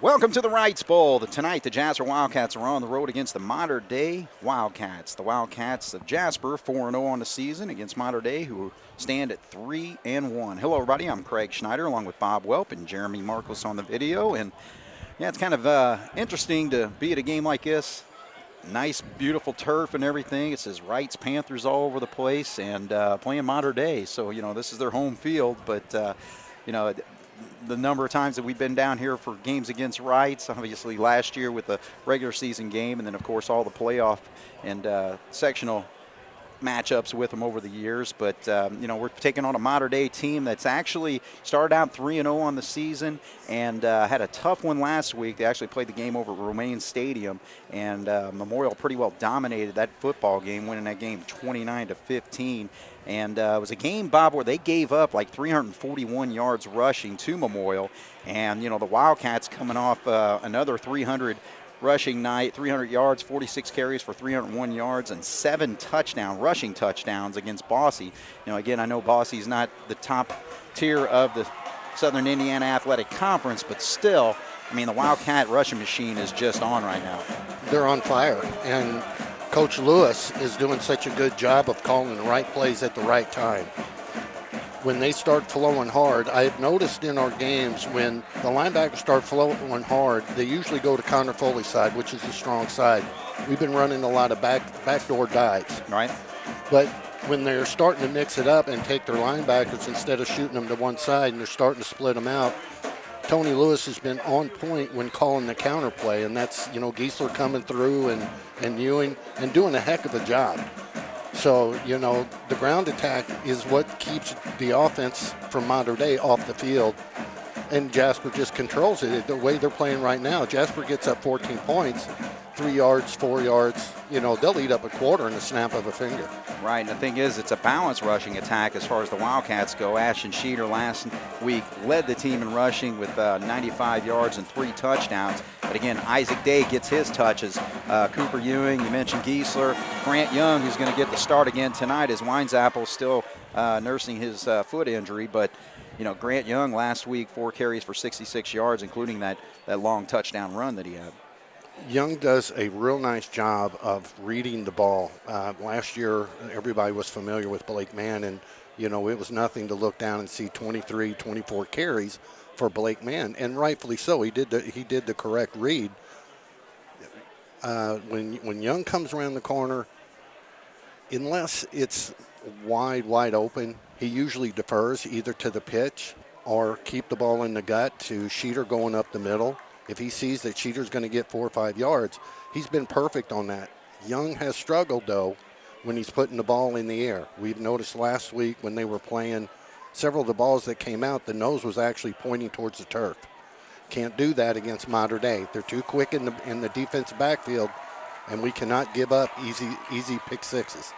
Welcome to the Wrights Bowl. Tonight, the Jasper Wildcats are on the road against the Mater Dei Wildcats. The Wildcats of Jasper 4-0 on the season against Mater Dei, who stand at 3-1. Hello, everybody. I'm Craig Schneider, along with Bob Welp and Jeremy Marcos on the video. And yeah, it's kind of interesting to be at a game like this. Nice, beautiful turf and everything. It says Wrights Panthers all over the place, and playing Mater Dei. So this is their home field, but the number of times that we've been down here for games against Wrights, obviously last year with the regular season game, and then of course all the playoff and sectional matchups with them over the years. But we're taking on a Mater Dei team that's actually started out 3-0 on the season and had a tough one last week. They actually played the game over at Romaine Stadium, and Memorial pretty well dominated that football game, winning that game 29-15. And it was a game, Bob, where they gave up like 341 yards rushing to Memorial. And, the Wildcats coming off another 300 rushing night, 300 yards, 46 carries for 301 yards, and 7 rushing touchdowns against Bosse. Again, I know Bosse's not the top tier of the Southern Indiana Athletic Conference, but still, the Wildcat rushing machine is just on right now. They're on fire, and Coach Lewis is doing such a good job of calling the right plays at the right time. When they start flowing hard, I've noticed in our games when the linebackers start flowing hard, they usually go to Connor Foley's side, which is the strong side. We've been running a lot of backdoor dives. Right. But when they're starting to mix it up and take their linebackers instead of shooting them to one side and they're starting to split them out, Tony Lewis has been on point when calling the counter play, and that's, Giesler coming through and Ewing and doing a heck of a job. So, the ground attack is what keeps the offense from Mater Dei off the field, and Jasper just controls it. The way they're playing right now, Jasper gets up 14 points, 3 yards, 4 yards. They'll eat up a quarter in the snap of a finger. Right, and the thing is, it's a balanced rushing attack as far as the Wildcats go. Ashton Sheeter last week led the team in rushing with 95 yards and 3 touchdowns. But again, Isaac Day gets his touches. Cooper Ewing, you mentioned Giesler. Grant Young, who's going to get the start again tonight, as Winesapple still nursing his foot injury. But, Grant Young last week, 4 carries for 66 yards, including that long touchdown run that he had. Young does a real nice job of reading the ball. Last year, everybody was familiar with Blake Mann, and, it was nothing to look down and see 23, 24 carries for Blake Mann, and rightfully so. He did the correct read. When Young comes around the corner, unless it's wide open, he usually defers either to the pitch or keep the ball in the gut to Sheeter going up the middle. If he sees that Sheeter's going to get 4 or 5 yards, he's been perfect on that. Young has struggled, though, when he's putting the ball in the air. We've noticed last week when they were playing, several of the balls that came out, the nose was actually pointing towards the turf. Can't do that against Mater Dei. They're too quick in the defensive backfield, and we cannot give up easy pick sixes.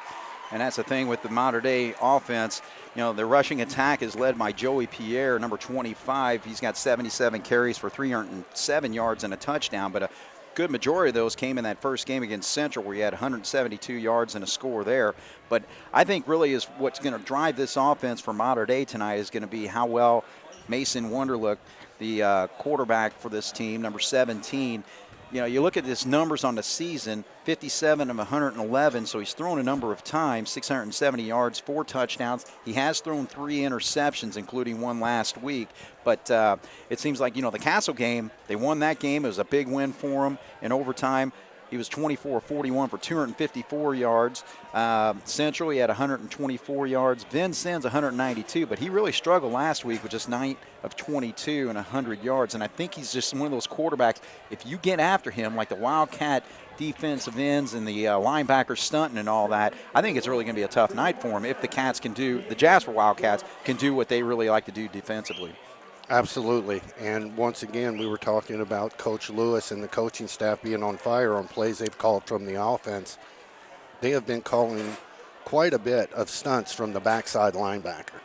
And that's the thing with the Mater Dei offense. The rushing attack is led by Joey Pierre, number 25. He's got 77 carries for 307 yards and a touchdown, but a good majority of those came in that first game against Central, where he had 172 yards and a score there. But I think really is what's going to drive this offense for Mater Dei tonight is going to be how well Mason Wunderlich, the quarterback for this team, number 17, you look at his numbers on the season, 57 of 111, so he's thrown a number of times, 670 yards, 4 touchdowns. He has thrown 3 interceptions, including one last week. But it seems like, the Castle game, they won that game. It was a big win for him in overtime. He was 24-41 for 254 yards. Central, he had 124 yards. Vincennes, 192. But he really struggled last week with just 9 of 22 and 100 yards. And I think he's just one of those quarterbacks, if you get after him, like the Wildcat defensive ends and the linebackers stunting and all that, I think it's really going to be a tough night for him if the Jasper Wildcats can do what they really like to do defensively. Absolutely. And once again, we were talking about Coach Lewis and the coaching staff being on fire on plays they've called from the offense. They have been calling quite a bit of stunts from the backside linebacker.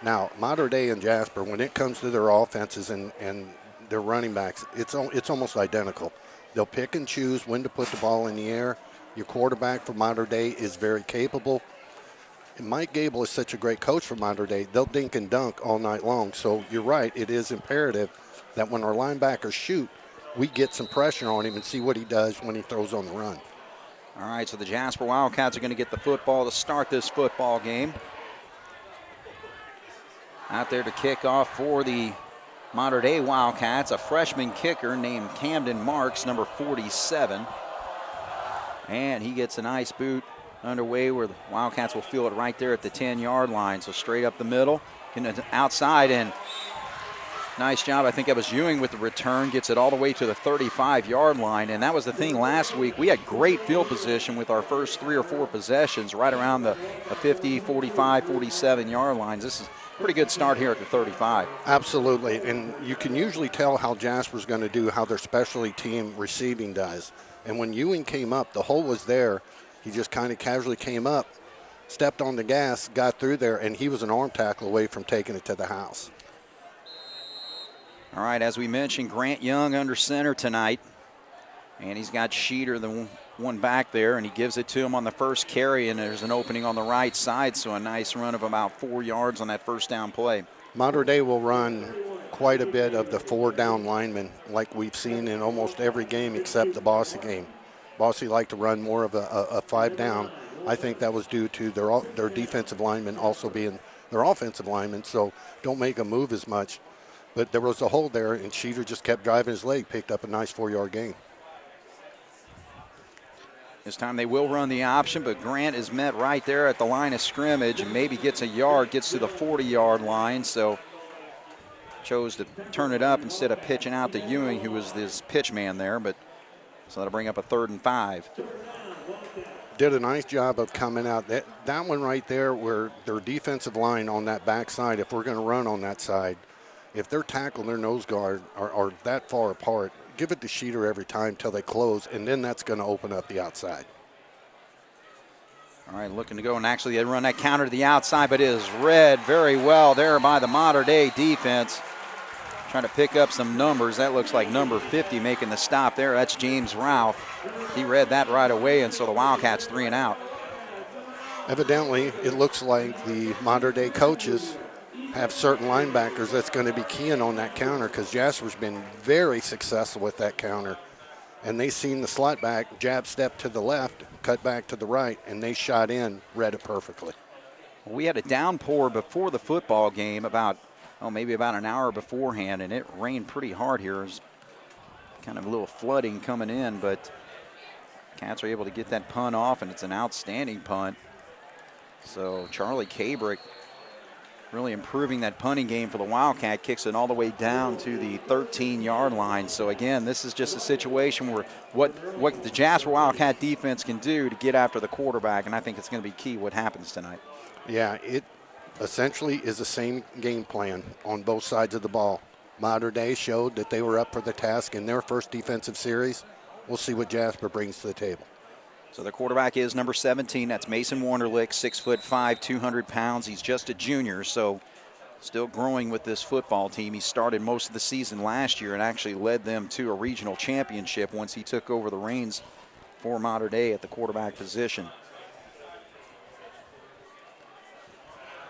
Now, Mater Dei and Jasper, when it comes to their offenses and their running backs, it's almost identical. They'll pick and choose when to put the ball in the air. Your quarterback for Mater Dei is very capable. And Mike Gable is such a great coach for Mater Dei. They'll dink and dunk all night long. So you're right, it is imperative that when our linebackers shoot, we get some pressure on him and see what he does when he throws on the run. All right, so the Jasper Wildcats are going to get the football to start this football game. Out there to kick off for the Mater Dei Wildcats, a freshman kicker named Camden Marks, number 47. And he gets a nice boot underway where the Wildcats will feel it right there at the 10-yard line. So straight up the middle, outside, and nice job. I think that was Ewing with the return, gets it all the way to the 35-yard line. And that was the thing last week. We had great field position with our first 3 or 4 possessions right around the 50, 45, 47-yard lines. This is a pretty good start here at the 35. Absolutely, and you can usually tell how Jasper's going to do, how their specialty team receiving does. And when Ewing came up, the hole was there. He just kind of casually came up, stepped on the gas, got through there, and he was an arm tackle away from taking it to the house. All right, as we mentioned, Grant Young under center tonight. And he's got Sheeter, the one back there, and he gives it to him on the first carry, and there's an opening on the right side, so a nice run of about 4 yards on that first down play. Mater Dei will run quite a bit of the 4-down linemen like we've seen in almost every game except the Bossy game. Bossy liked to run more of a 5-down. I think that was due to their defensive linemen also being their offensive linemen, so don't make them move as much. But there was a hole there, and Sheeter just kept driving his leg, picked up a nice 4-yard gain. This time they will run the option, but Grant is met right there at the line of scrimmage and maybe gets a yard, gets to the 40-yard line, so chose to turn it up instead of pitching out to Ewing, who was this pitch man there, but so that'll bring up a 3rd and 5. Did a nice job of coming out. That one right there where their defensive line on that backside, if we're going to run on that side, if their tackle and their nose guard are that far apart, give it to Sheeter every time till they close, and then that's going to open up the outside. All right, looking to go, and actually they run that counter to the outside, but it is read very well there by the Mater Dei defense. Trying to pick up some numbers. That looks like number 50 making the stop there. That's James Ralph. He read that right away, and so the Wildcats 3 and out. Evidently, it looks like the Mater Dei coaches have certain linebackers that's going to be keying on that counter, because Jasper's been very successful with that counter. And they seen the slot back, jab step to the left, cut back to the right, and they shot in, read it perfectly. We had a downpour before the football game maybe about an hour beforehand, and it rained pretty hard here. There's kind of a little flooding coming in, but Cats are able to get that punt off, and it's an outstanding punt. So Charlie Cabrick really improving that punting game for the Wildcat, kicks it all the way down to the 13-yard line. So again, this is just a situation where what the Jasper Wildcat defense can do to get after the quarterback, and I think it's going to be key what happens tonight. Yeah, it essentially is the same game plan on both sides of the ball. Mater Dei showed that they were up for the task in their first defensive series. We'll see what Jasper brings to the table. So the quarterback is number 17. That's Mason Wonderlich, 6'5", 200 pounds. He's just a junior, so still growing with this football team. He started most of the season last year and actually led them to a regional championship once he took over the reins for Mater Dei at the quarterback position.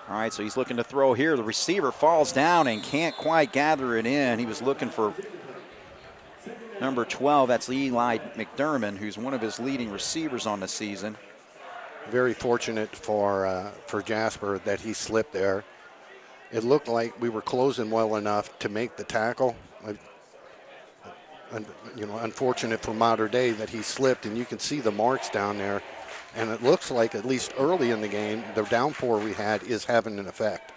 All right, so he's looking to throw here. The receiver falls down and can't quite gather it in. He was looking for number 12. That's Eli McDermott, who's one of his leading receivers on the season. Very fortunate for Jasper that he slipped there. It looked like we were closing well enough to make the tackle. Unfortunate for Mater Dei that he slipped, and you can see the marks down there. And it looks like, at least early in the game, the downpour we had is having an effect.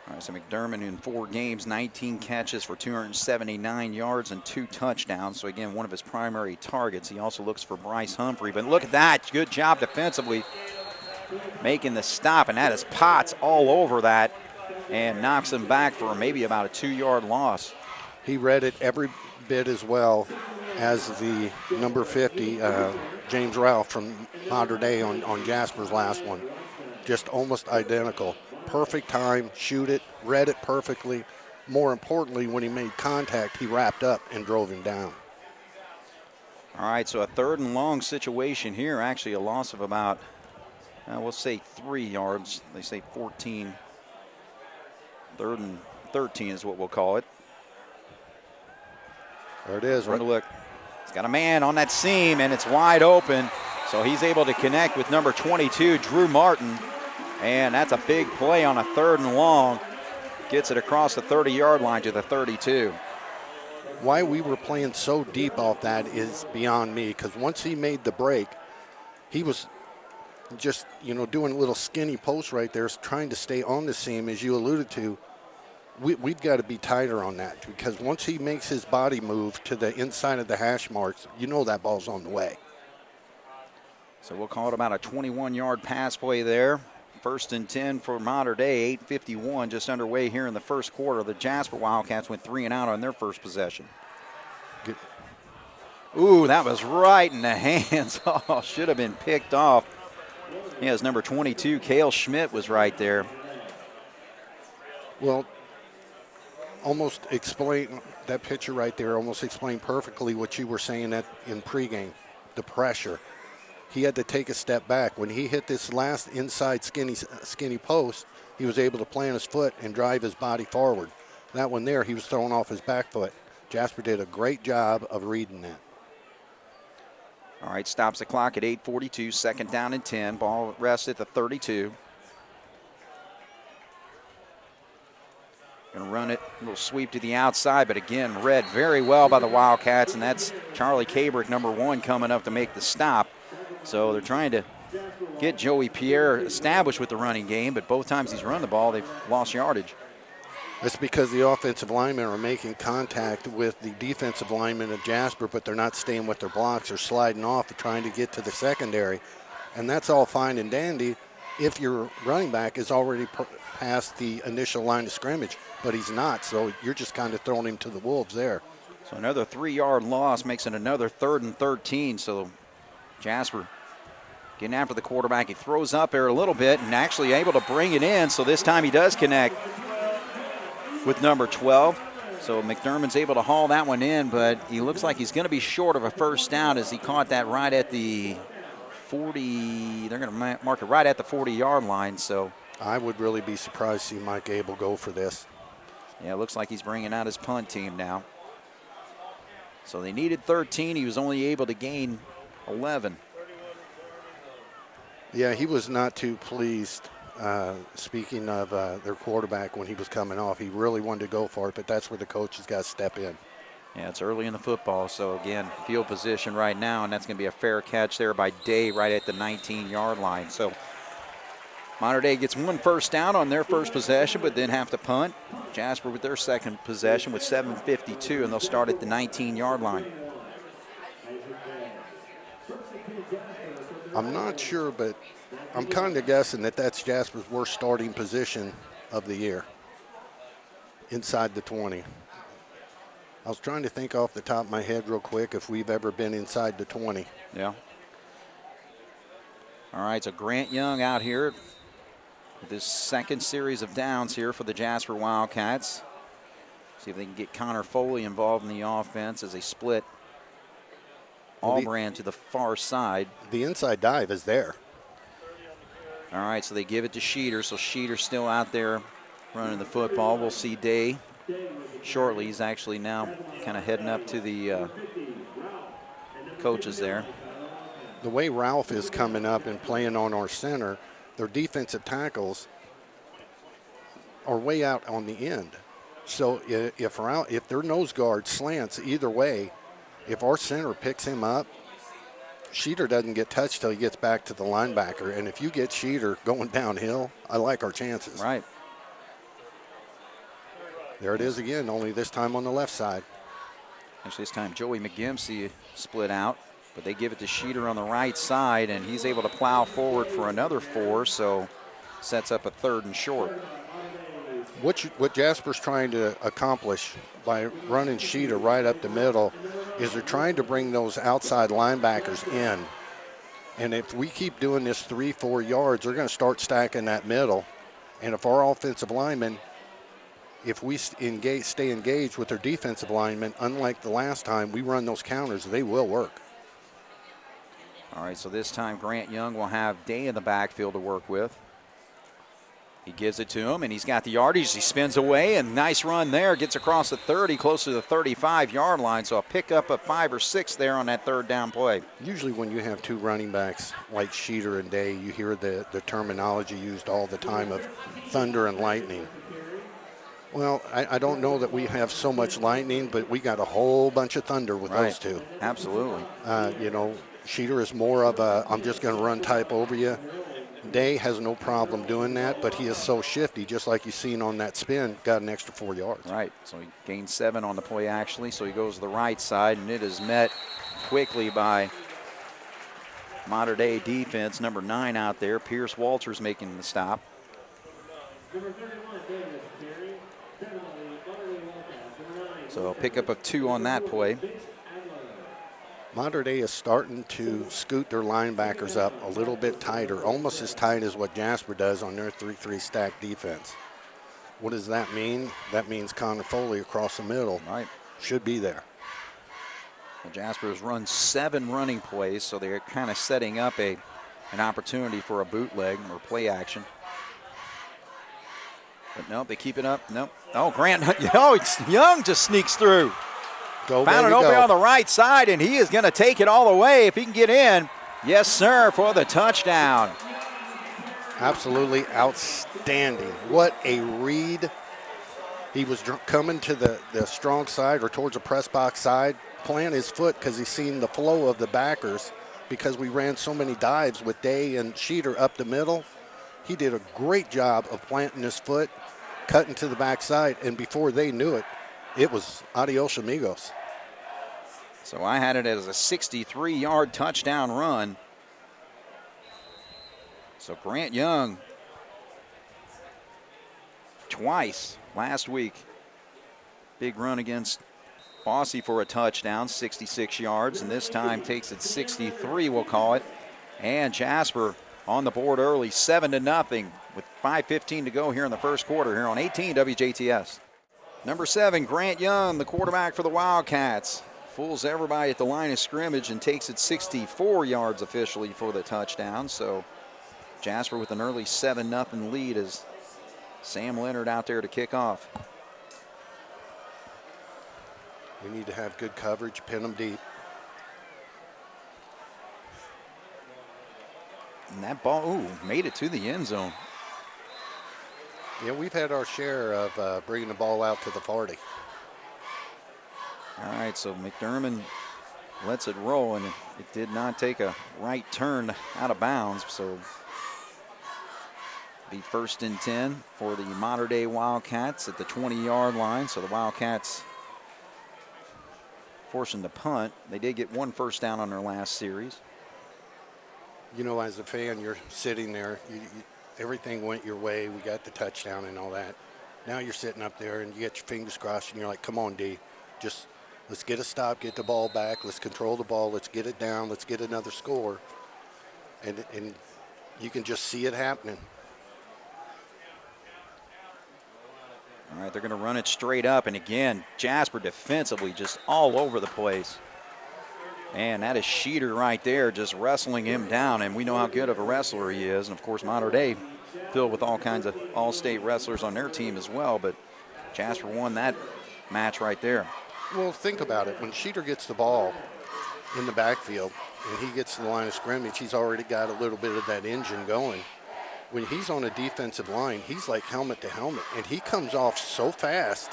All right, so McDermott in 4 games, 19 catches for 279 yards and 2 touchdowns. So again, one of his primary targets. He also looks for Bryce Humphrey. But look at that, good job defensively making the stop, and that is Potts all over that and knocks him back for maybe about a 2-yard loss. He read it every bit as well as the number 50, James Ralph from Mater Dei on Jasper's last one. Just almost identical. Perfect time, shoot it, read it perfectly. More importantly, when he made contact, he wrapped up and drove him down. All right, so a 3rd and long situation here. Actually a loss of about, we'll say 3 yards. They say 14. 3rd and 13 is what we'll call it. There it is. Right. Look. He's got a man on that seam, and it's wide open. So he's able to connect with number 22, Drew Martin. And that's a big play on a 3rd and long. Gets it across the 30-yard line to the 32. Why we were playing so deep off that is beyond me, because once he made the break, he was just, doing a little skinny post right there, trying to stay on the seam, as you alluded to. We've got to be tighter on that, because once he makes his body move to the inside of the hash marks, that ball's on the way. So we'll call it about a 21-yard pass play there. 1st and 10 for Mater Dei, 8:51 just underway here in the first quarter. The Jasper Wildcats went 3 and out on their first possession. Good. Ooh, that was right in the hands. Oh, should have been picked off. Yeah, it's number 22, Cale Schmidt, was right there. Well, almost explain that picture right there, almost explained perfectly what you were saying in pregame, the pressure. He had to take a step back. When he hit this last inside skinny post, he was able to plant his foot and drive his body forward. That one there, he was throwing off his back foot. Jasper did a great job of reading that. All right, stops the clock at 8:42, 2nd down and 10. Ball rests at the 32. Going to run it, a little sweep to the outside, but again, read very well by the Wildcats, and that's Charlie Cabrick, number 1, coming up to make the stop. So they're trying to get Joey Pierre established with the running game, but both times he's run the ball, they've lost yardage. That's because the offensive linemen are making contact with the defensive linemen of Jasper, but they're not staying with their blocks or sliding off and trying to get to the secondary. And that's all fine and dandy if your running back is already past the initial line of scrimmage, but he's not, so you're just kind of throwing him to the wolves there. So another 3-yard loss makes it another 3rd and 13, so Jasper getting after the quarterback. He throws up there a little bit and actually able to bring it in, so this time he does connect with number 12. So McDermott's able to haul that one in, but he looks like he's going to be short of a 1st down as he caught that right at the 40. They're going to mark it right at the 40-yard line. So I would really be surprised to see Mike Abel go for this. Yeah, it looks like he's bringing out his punt team now. So they needed 13. He was only able to gain 11. Yeah, he was not too pleased, speaking of their quarterback, when he was coming off. He really wanted to go for it, but that's where the coach has got to step in. Yeah, it's early in the football, so again, field position right now, and that's going to be a fair catch there by Day right at the 19-yard line. So Mater Dei gets 1 first down on their first possession, but then have to punt. Jasper with their second possession with 7:52, and they'll start at the 19-yard line. I'm not sure, but I'm kind of guessing that that's Jasper's worst starting position of the year, inside the 20. I was trying to think off the top of my head real quick if we've ever been inside the 20. Yeah. All right, so Grant Young out here with his 2nd series of downs here for the Jasper Wildcats. See if they can get Connor Foley involved in the offense as they split Albran to the far side. The inside dive is there. All right, so they give it to Sheeter. So Sheeter's still out there running the football. We'll see Day shortly. He's actually now kind of heading up to the coaches there. The way Ralph is coming up and playing on our center, their defensive tackles are way out on the end. So if their nose guard slants either way, if our center picks him up, Sheeter doesn't get touched till he gets back to the linebacker. And if you get Sheeter going downhill, I like our chances. Right. There it is again, only this time on the left side. Actually, this time Joey McGimsey split out, but they give it to Sheeter on the right side, and he's able to plow forward for another 4, so sets up a 3rd and short. What Jasper's trying to accomplish by running Sheeter right up the middle is they're trying to bring those outside linebackers in. And if we keep doing this 3-4 yards, they're going to start stacking that middle. And if our offensive linemen, if we stay engaged with their defensive linemen, unlike the last time we run those counters, they will work. All right, so this time Grant Young will have Day in the backfield to work with. He gives it to him, and he's got the yardage. He spins away, and nice run there. Gets across the 30, close to the 35-yard line. So a pickup of 5 or 6 there on that third down play. Usually when you have two running backs like Sheeter and Day, you hear the terminology used all the time of thunder and lightning. Well, I don't know that we have so much lightning, but we got a whole bunch of thunder with those two. Absolutely. You know, Sheeter is more of a I'm just going to run type over you. Day has no problem doing that, but he is so shifty, just like you've seen on that spin, got an extra 4 yards. Right, so he gained 7 on the play actually, so he goes to the right side, and it is met quickly by Mater Dei defense, number 9 out there. Pierce Walters making the stop. So a pickup of 2 on that play. Mater Dei is starting to scoot their linebackers up a little bit tighter, almost as tight as what Jasper does on their 3-3 stack defense. What does that mean? That means Connor Foley across the middle should be there. Well, Jasper has run 7 running plays, so they're kind of setting up an opportunity for a bootleg or play action. But nope, they keep it up. Nope. Oh, Grant, Young just sneaks through. Found an opening on the right side, and he is going to take it all the way if he can get in. Yes, sir, for the touchdown. Absolutely outstanding. What a read. He was coming to the strong side or towards the press box side, plant his foot because he's seen the flow of the backers because we ran so many dives with Day and Sheeter up the middle. He did a great job of planting his foot, cutting to the backside, and before they knew it, it was adios amigos. So I had it as a 63-yard touchdown run. So Grant Young, twice last week, big run against Bossy for a touchdown, 66 yards, and this time takes it 63, we'll call it. And Jasper on the board early, 7-0, with 5:15 to go here in the first quarter here on 18 WJTS. Number 7, Grant Young, the quarterback for the Wildcats, fools everybody at the line of scrimmage and takes it 64 yards officially for the touchdown. So Jasper with an early 7-0 lead as Sam Leonard out there to kick off. We need to have good coverage, pin them deep. And that ball, made it to the end zone. Yeah, we've had our share of bringing the ball out to the 40. All right, so McDermott lets it roll, and it did not take a right turn out of bounds. So be 1st and 10 for the Mater Dei Wildcats at the 20-yard line. So the Wildcats forcing the punt. They did get 1 first down on their last series. You know, as a fan, you're sitting there. Everything went your way. We got the touchdown and all that. Now you're sitting up there and you get your fingers crossed and you're like, come on, D. Just let's get a stop, get the ball back. Let's control the ball. Let's get it down. Let's get another score. And you can just see it happening. All right, they're going to run it straight up. And again, Jasper defensively just all over the place. And that is Sheeter right there just wrestling him down. And we know how good of a wrestler he is. And, of course, Mater Dei filled with all kinds of all-state wrestlers on their team as well. But Jasper won that match right there. Well, think about it. When Sheeter gets the ball in the backfield and he gets to the line of scrimmage, he's already got a little bit of that engine going. When he's on a defensive line, he's like helmet to helmet. And he comes off so fast.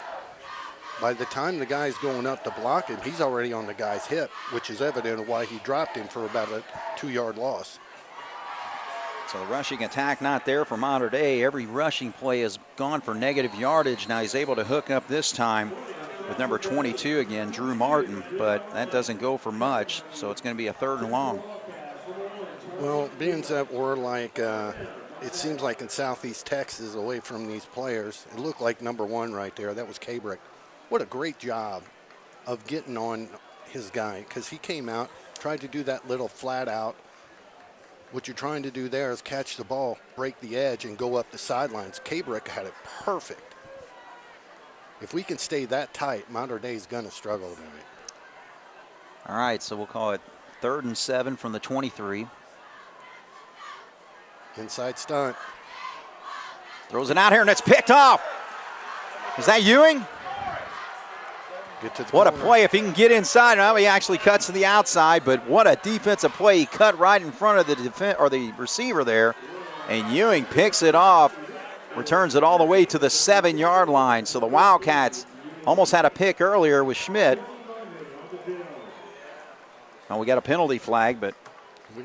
By the time the guy's going up to block him, he's already on the guy's hip, which is evident of why he dropped him for about a 2-yard loss. So the rushing attack not there for Mater Dei. Every rushing play has gone for negative yardage. Now he's able to hook up this time with number 22 again, Drew Martin, but that doesn't go for much, so it's going to be a 3rd and long. Well, being that we're like, it seems like in Southeast Texas away from these players, it looked like number 1 right there. That was Kabrick. What a great job of getting on his guy, because he came out, tried to do that little flat out. What you're trying to do there is catch the ball, break the edge, and go up the sidelines. Kabrick had it perfect. If we can stay that tight, Mater Dei's going to struggle tonight. All right, so we'll call it 3rd and 7 from the 23. Inside stunt. Throws it out here, and it's picked off. Is that Ewing? What a play if he can get inside. Now he actually cuts to the outside, but what a defensive play. He cut right in front of the receiver there, and Ewing picks it off, returns it all the way to the 7-yard line. So the Wildcats almost had a pick earlier with Schmidt. Well, we got a penalty flag, but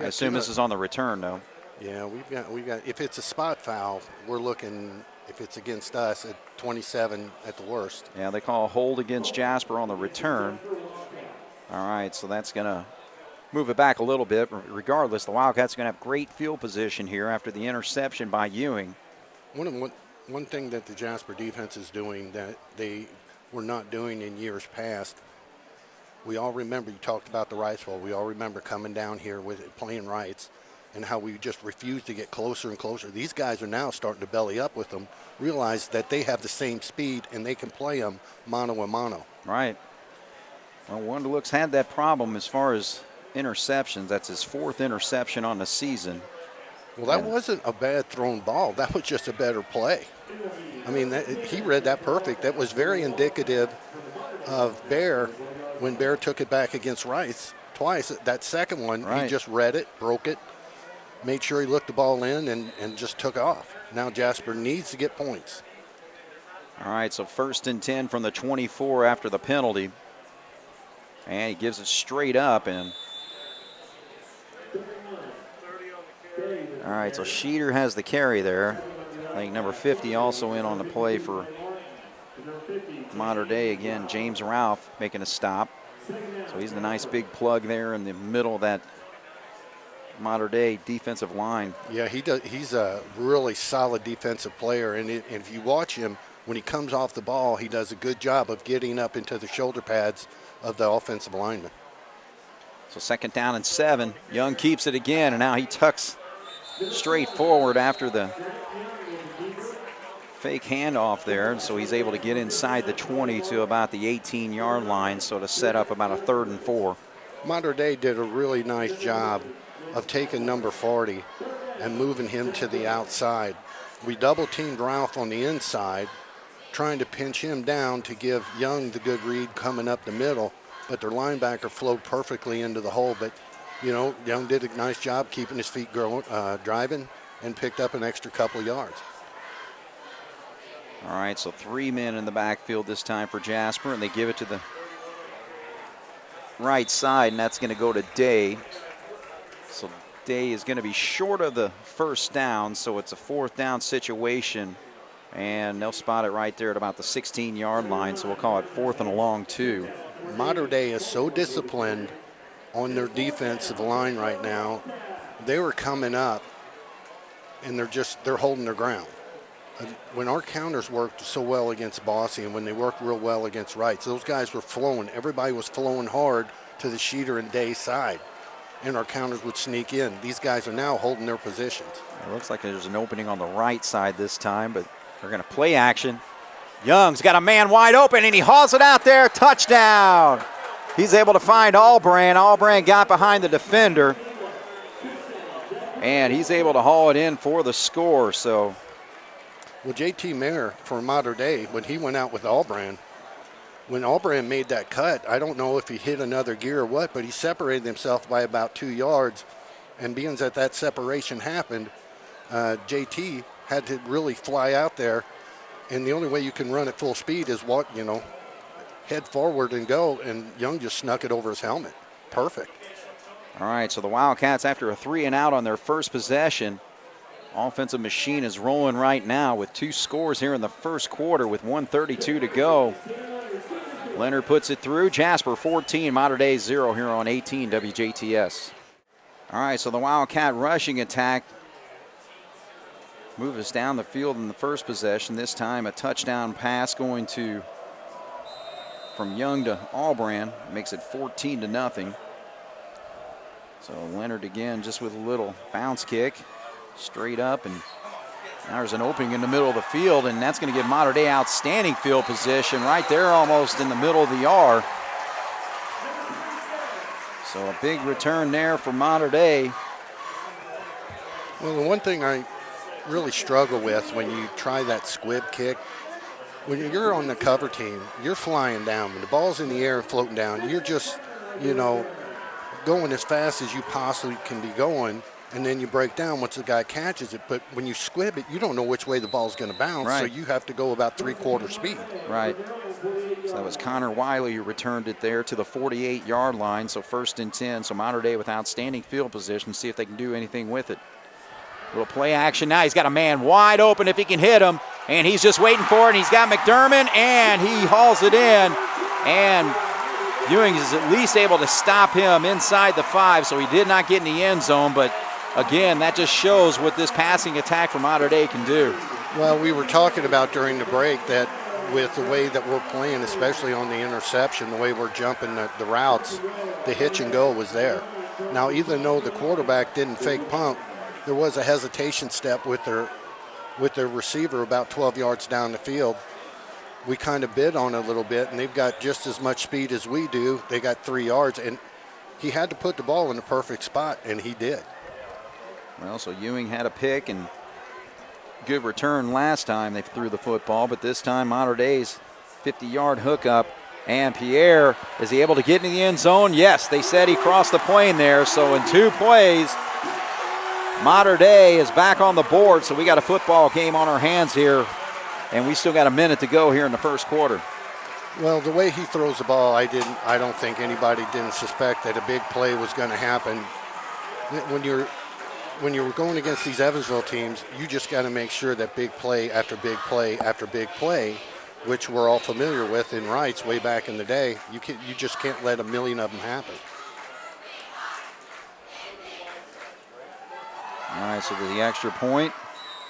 I assume this is on the return, though. Yeah, we got. If it's a spot foul, we're looking. If it's against us, at 27 at the worst. Yeah, they call a hold against Jasper on the return. All right, so that's going to move it back a little bit. Regardless, the Wildcats are going to have great field position here after the interception by Ewing. One thing that the Jasper defense is doing that they were not doing in years past, we all remember, you talked about the Rights Bowl, we all remember coming down here with playing Rights and how we just refused to get closer and closer. These guys are now starting to belly up with them, realize that they have the same speed and they can play them mano a mano. Right. Well, Wonderlook's had that problem as far as interceptions. That's his 4th interception on the season. Well, that wasn't a bad thrown ball. That was just a better play. I mean, he read that perfect. That was very indicative of Bear when Bear took it back against Rice twice. That second one, right. He just read it, broke it, made sure he looked the ball in, and just took off. Now Jasper needs to get points. All right, so 1st and 10 from the 24 after the penalty. And he gives it straight up. And all right, so Sheeter has the carry there. I think number 50 also in on the play for Mater Dei. Again, James Ralph making a stop. So he's a nice big plug there in the middle of that Mater Dei defensive line. Yeah, he does. He's a really solid defensive player, and if you watch him, when he comes off the ball, he does a good job of getting up into the shoulder pads of the offensive lineman. So 2nd down and 7. Young keeps it again, and now he tucks straight forward after the fake handoff there, and so he's able to get inside the 20 to about the 18-yard line, so to set up about a 3rd and 4. Mater Dei did a really nice job of taking number 40 and moving him to the outside. We double-teamed Ralph on the inside, trying to pinch him down to give Young the good read coming up the middle, but their linebacker flowed perfectly into the hole. But, you know, Young did a nice job keeping his feet driving and picked up an extra couple of yards. All right, so 3 men in the backfield this time for Jasper, and they give it to the right side, and that's going to go to Day. So Day is going to be short of the 1st down, so it's a 4th down situation, and they'll spot it right there at about the 16-yard line, so we'll call it 4th and a long 2. Mater Dei is so disciplined on their defensive line right now. They were coming up, and they're holding their ground. When our counters worked so well against Bossy and when they worked real well against Wrights, those guys were flowing. Everybody was flowing hard to the Sheeter and Day side, and our counters would sneak in. These guys are now holding their positions. It looks like there's an opening on the right side this time, but they're going to play action. Young's got a man wide open, and he hauls it out there. Touchdown. He's able to find Albrand. Albrand got behind the defender, and he's able to haul it in for the score. So, well, J.T. Mayer for Mater Dei, when he went out with Albrand, when Albrand made that cut, I don't know if he hit another gear or what, but he separated himself by about 2 yards. And being that separation happened, J.T. had to really fly out there. And the only way you can run at full speed is head forward and go. And Young just snuck it over his helmet. Perfect. All right, so the Wildcats, after a 3 and out on their first possession, offensive machine is rolling right now with 2 scores here in the first quarter with 1:32 to go. Leonard puts it through. Jasper 14, Mater Dei 0 here on 18 WJTS. All right, so the Wildcat rushing attack moves us down the field in the first possession. This time a touchdown pass going from Young to Albrand. Makes it 14-0. So Leonard again just with a little bounce kick. Straight up, and now there's an opening in the middle of the field, and that's going to give Mater Dei outstanding field position right there almost in the middle of the R. So a big return there for Mater Dei. Well, the one thing really struggle with when you try that squib kick. When you're on the cover team, you're flying down. When the ball's in the air and floating down, you're just, going as fast as you possibly can be going, and then you break down once the guy catches it. But when you squib it, you don't know which way the ball's going to bounce, right. So you have to go about 3/4 speed. Right. So that was Connor Wiley who returned it there to the 48-yard line, so 1st and 10. So Mater Dei with outstanding field position. See if they can do anything with it. Little play action now. He's got a man wide open if he can hit him, and he's just waiting for it, and he's got McDermott, and he hauls it in, and Ewing is at least able to stop him inside the 5, so he did not get in the end zone, but again, that just shows what this passing attack from Mater Dei can do. Well, we were talking about during the break that with the way that we're playing, especially on the interception, the way we're jumping the routes, the hitch and go was there. Now, even though the quarterback didn't fake pump, there was a hesitation step with their receiver about 12 yards down the field. We kind of bid on it a little bit, and they've got just as much speed as we do. They got 3 yards, and he had to put the ball in the perfect spot, and he did. Well, so Ewing had a pick and good return last time they threw the football, but this time Mater Dei's 50-yard hookup. And Pierre, is he able to get in the end zone? Yes, they said he crossed the plane there, so in 2 plays, Mater Dei is back on the board, so we got a football game on our hands here, and we still got a minute to go here in the first quarter. Well, the way he throws the ball, I don't think anybody didn't suspect that a big play was going to happen. When you're going against these Evansville teams, you just got to make sure that big play after big play after big play, which we're all familiar with in Wrights way back in the day, you just can't let a million of them happen. All right, so the extra point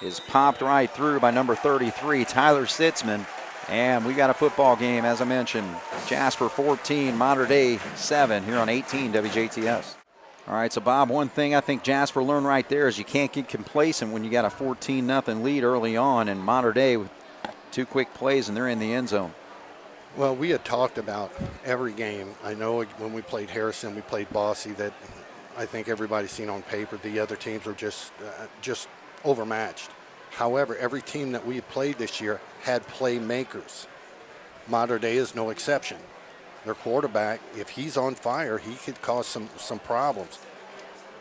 is popped right through by number 33, Tyler Sitzman. And we got a football game, as I mentioned. Jasper 14, Mater Dei 7 here on 18 WJTS. All right, so Bob, one thing I think Jasper learned right there is you can't get complacent when you got a 14-0 lead early on, and Mater Dei with 2 quick plays and they're in the end zone. Well, we had talked about every game. I know when we played Harrison, we played Bossy, that I think everybody's seen on paper the other teams were just overmatched. However, every team that we played this year had playmakers. Mater Dei is no exception. Their quarterback, if he's on fire, he could cause some problems.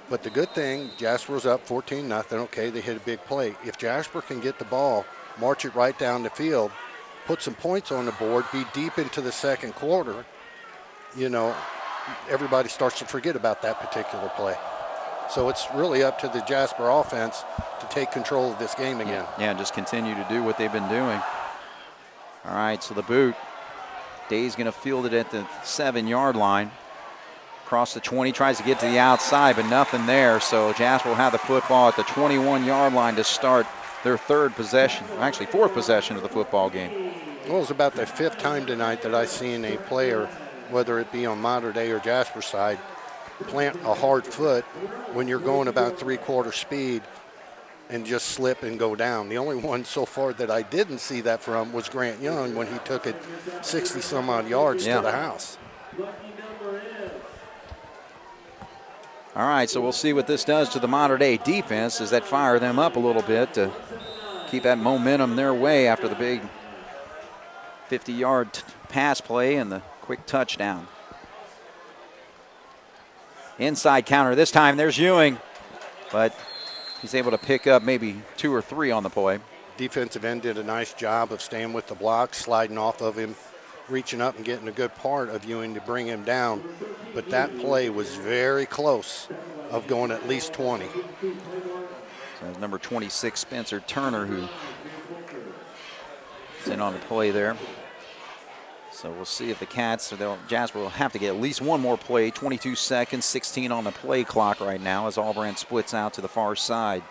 But the good thing, Jasper was up 14-0. Okay, they hit a big play. If Jasper can get the ball, march it right down the field, put some points on the board, be deep into the second quarter, everybody starts to forget about that particular play. So it's really up to the Jasper offense to take control of this game again. Yeah, just continue to do what they've been doing. All right, so the boot. Day's going to field it at the 7-yard line. Across the 20, tries to get to the outside, but nothing there. So Jasper will have the football at the 21-yard line to start their 4th possession of the football game. Well, it was about the 5th time tonight that I've seen a player, whether it be on Mater Dei or Jasper side, plant a hard foot when you're going about 3/4 speed and just slip and go down. The only one so far that I didn't see that from was Grant Young when he took it 60-some-odd yards to the house. All right, so we'll see what this does to the Mater Dei defense. Does that fire them up a little bit to keep that momentum their way after the big 50-yard pass play and the quick touchdown? Inside counter this time. There's Ewing, but he's able to pick up maybe 2 or 3 on the play. Defensive end did a nice job of staying with the block, sliding off of him, reaching up and getting a good part of Ewing to bring him down. But that play was very close of going at least 20. So that's number 26, Spencer Turner, who is in on the play there. So we'll see if the Cats, Jasper will have to get at least one more play. 22 seconds, 16 on the play clock right now as Albrand splits out to the far side.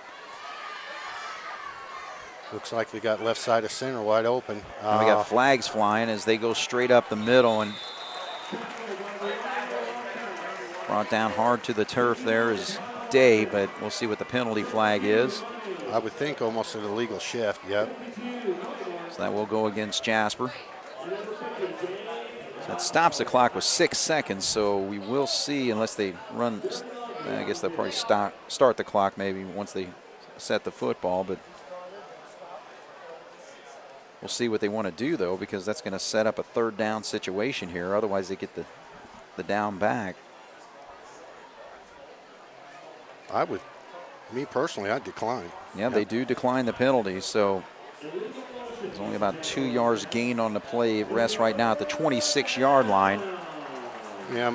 Looks like we got left side of center wide open. And we got flags flying as they go straight up the middle, and brought down hard to the turf there is Day, but we'll see what the penalty flag is. I would think almost an illegal shift, yep. So that will go against Jasper. So that stops the clock with 6 seconds, so we will see, unless they run, I guess they'll probably start the clock maybe once they set the football, but We'll see what they want to do, though, because that's going to set up a third down situation here. Otherwise, they get the down back. Me personally, I'd decline. Yeah, they do decline the penalty, so there's only about 2 yards gained on the play. It rests right now at the 26-yard line. Yeah,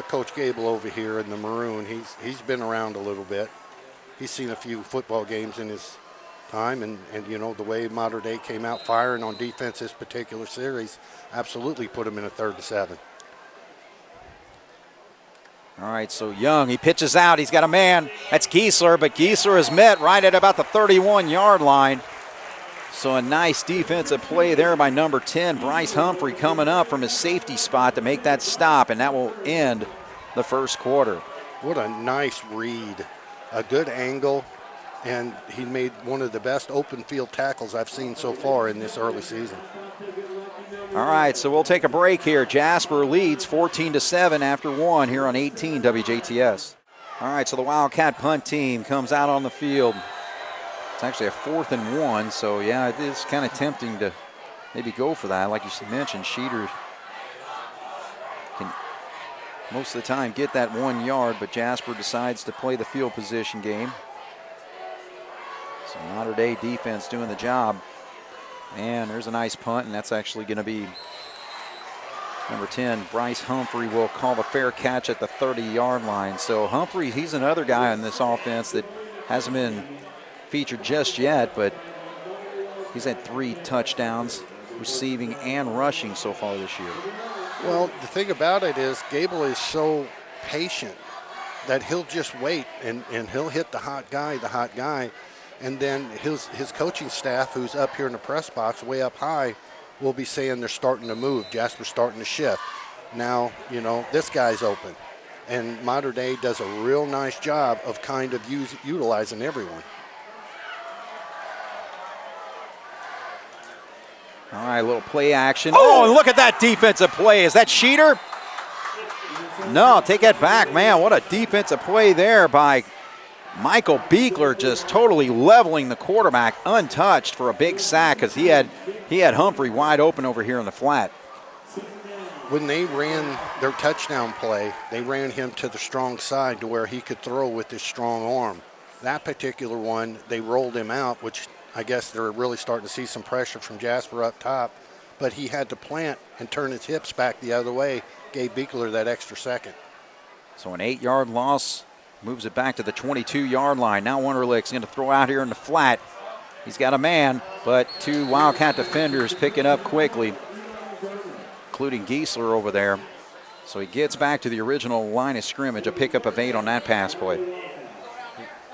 Coach Gable over here in the maroon, he's been around a little bit. He's seen a few football games in his time, and you know, the way Mater Dei came out firing on defense this particular series absolutely put him in a 3rd and 7. All right, so Young, he pitches out. He's got a man. That's Giesler, but Giesler is met right at about the 31-yard line. So a nice defensive play there by number 10, Bryce Humphrey, coming up from his safety spot to make that stop, and that will end the first quarter. What a nice read. A good angle, and he made one of the best open field tackles I've seen so far in this early season. All right, so we'll take a break here. Jasper leads 14-7 after 1 here on 18 WJTS. All right, so the Wildcat punt team comes out on the field. It's actually a 4th and 1, so yeah, it is kind of tempting to maybe go for that. Like you mentioned, Sheeter can most of the time get that 1 yard, but Jasper decides to play the field position game. So Mater Dei defense doing the job. And there's a nice punt, and that's actually going to be number 10, Bryce Humphrey will call the fair catch at the 30-yard line. So Humphrey, he's another guy on this offense that hasn't been featured just yet, but he's had 3 touchdowns receiving and rushing so far this year. Well, the thing about it is Gable is so patient that he'll just wait and he'll hit the hot guy, and then his coaching staff, who's up here in the press box way up high, will be saying they're starting to move. Jasper's starting to shift. Now, you know, this guy's open. And Mater Dei does a real nice job of kind of utilizing everyone. All right, a little play action. Oh, and look at that defensive play. Is that Sheeter? No, take that back, man. What a defensive play there by Michael Beekler, just totally leveling the quarterback untouched for a big sack, because he had Humphrey wide open over here in the flat. When they ran their touchdown play, they ran him to the strong side to where he could throw with his strong arm. That particular one, they rolled him out, which I guess they're really starting to see some pressure from Jasper up top, but he had to plant and turn his hips back the other way, gave Beekler that extra second. So an 8-yard loss moves it back to the 22-yard line. Now Wunderlich's going to throw out here in the flat. He's got a man, but 2 Wildcat defenders pick it up quickly, including Giesler over there. So he gets back to the original line of scrimmage, a pickup of 8 on that pass play.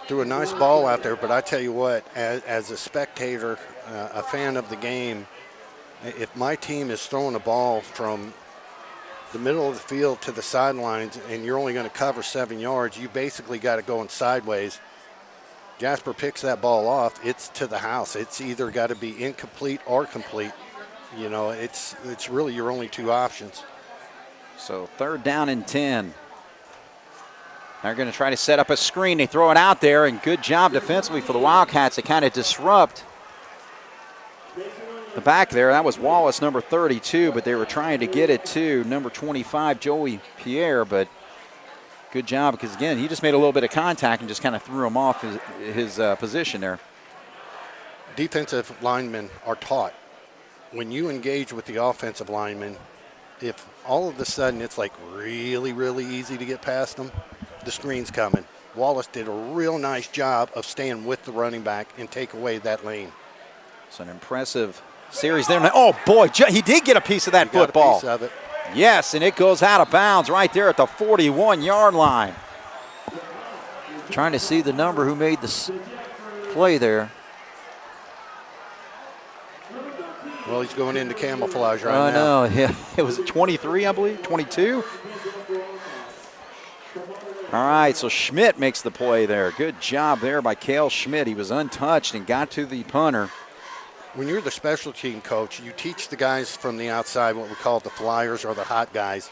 Threw a nice ball out there, but I tell you what, as a spectator, a fan of the game, if my team is throwing a ball from the middle of the field to the sidelines and you're only going to cover 7 yards, you basically got to go in sideways. Jasper picks that ball off, it's to the house. It's either got to be incomplete or complete. You know, it's really your only 2 options. So 3rd down and 10. They're going to try to set up a screen. They throw it out there, and good job defensively for the Wildcats to kind of disrupt the back there. That was Wallace, number 32, but they were trying to get it to number 25, Joey Pierre, but good job, because, again, he just made a little bit of contact and just kind of threw him off his position there. Defensive linemen are taught, when you engage with the offensive linemen, if all of a sudden it's like really, really easy to get past them, the screen's coming. Wallace did a real nice job of staying with the running back and take away that lane. It's an impressive series there. Oh, boy, he did get a piece of that football. Got a piece of it. Yes, and it goes out of bounds right there at the 41-yard line. Trying to see the number who made the play there. Well, he's going into camouflage right now. Oh, no, yeah. It was 23, I believe, 22. All right, so Schmidt makes the play there. Good job there by Cale Schmidt. He was untouched and got to the punter. When you're the special team coach, you teach the guys from the outside, what we call the flyers or the hot guys.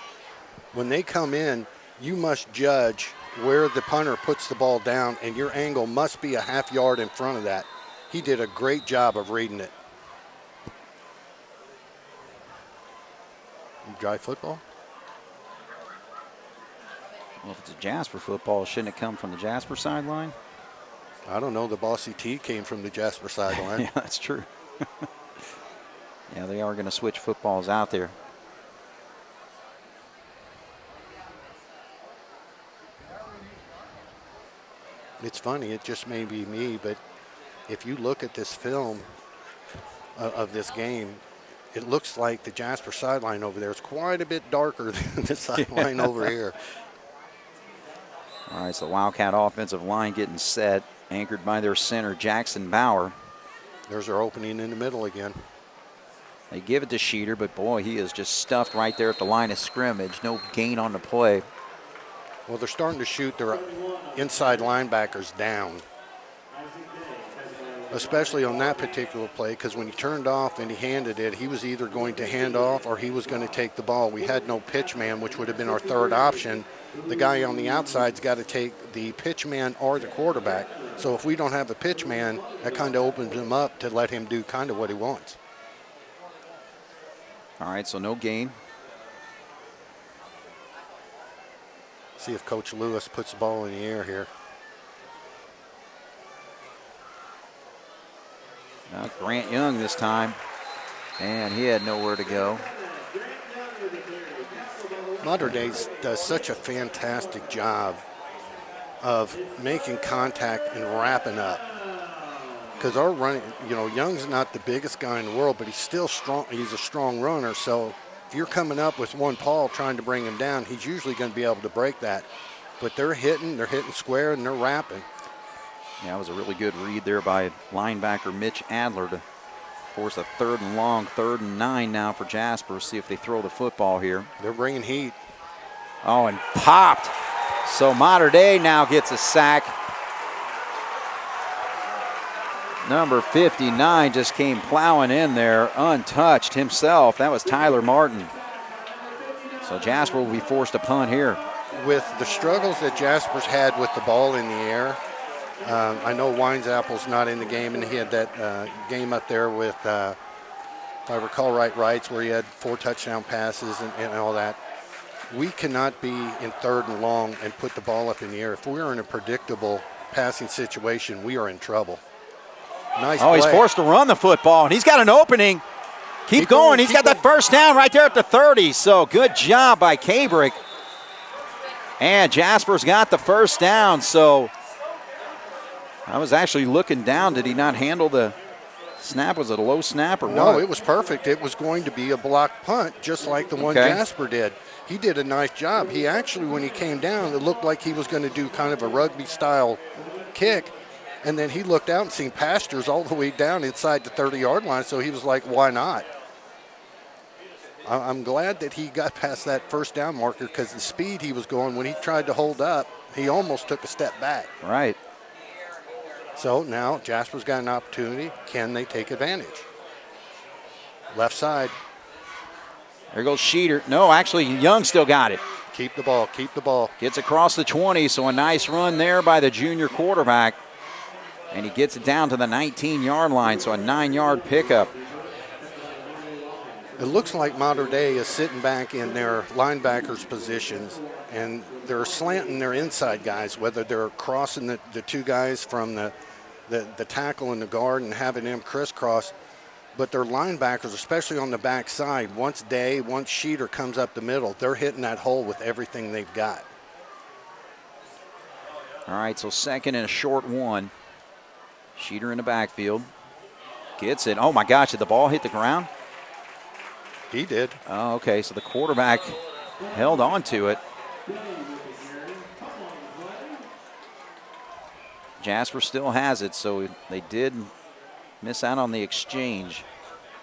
When they come in, you must judge where the punter puts the ball down, and your angle must be a half yard in front of that. He did a great job of reading it. Dry football? Well, if it's a Jasper football, shouldn't it come from the Jasper sideline? I don't know. The Bossy T came from the Jasper sideline. Yeah, that's true. Yeah, they are going to switch footballs out there. It's funny. It just may be me, but if you look at this film of this game, it looks like the Jasper sideline over there is quite a bit darker than the sideline over here. All right, so the Wildcat offensive line getting set, anchored by their center, Jackson Bauer. There's our opening in the middle again. They give it to Sheeter, but boy, he is just stuffed right there at the line of scrimmage. No gain on the play. Well, they're starting to shoot their inside linebackers down, especially on that particular play, because when he turned off and he handed it, he was either going to hand off or he was going to take the ball. We had no pitch man, which would have been our third option. The guy on the outside's got to take the pitch man or the quarterback. So if we don't have a pitch man, that kind of opens him up to let him do kind of what he wants. All right, so no gain. See if Coach Lewis puts the ball in the air here. Now Grant Young this time, and he had nowhere to go. Mater Dei does such a fantastic job of making contact and wrapping up. Because our running, Young's not the biggest guy in the world, but he's still strong. He's a strong runner. So if you're coming up with one paw trying to bring him down, he's usually going to be able to break that. But they're hitting square, and they're wrapping. Yeah, that was a really good read there by linebacker Mitch Adler to force a 3rd and long, 3rd and 9 now for Jasper. See if they throw the football here. They're bringing heat. Oh, and popped. So Mater Dei now gets a sack. Number 59 just came plowing in there, untouched himself. That was Tyler Martin. So Jasper will be forced to punt here. With the struggles that Jasper's had with the ball in the air, I know Winesapple's not in the game, and he had that game up there with, if I recall right, where he had 4 touchdown passes and all that. We cannot be in 3rd and long and put the ball up in the air. If we're in a predictable passing situation, we are in trouble. Nice play. He's forced to run the football, and he's got an opening. Keep going. He's got that first down right there at the 30. So good job by Cabrick. And Jasper's got the first down. So I was actually looking down. Did he not handle the snap? Was it a low snap or what? No, it was perfect. It was going to be a block punt, just like the one Jasper did. He did a nice job. He actually, when he came down, it looked like he was going to do kind of a rugby-style kick. And then he looked out and seen pastures all the way down inside the 30-yard line, so he was like, why not? I'm glad that he got past that first down marker, because the speed he was going, when he tried to hold up, he almost took a step back. Right. So now Jasper's got an opportunity. Can they take advantage? Left side. There goes Sheeter. No, actually, Young still got it. Keep the ball, keep the ball. Gets across the 20, so a nice run there by the junior quarterback. And he gets it down to the 19-yard line, so a 9-yard pickup. It looks like Mater Dei is sitting back in their linebackers' positions, and they're slanting their inside guys, whether they're crossing the 2 guys from the tackle and the guard and having them crisscross. But their linebackers, especially on the backside, once Sheeter comes up the middle, they're hitting that hole with everything they've got. All right, so 2nd and a short 1. Sheeter in the backfield. Gets it. Oh, my gosh, did the ball hit the ground? He did. Oh, okay, so the quarterback held on to it. Jasper still has it, so they did miss out on the exchange.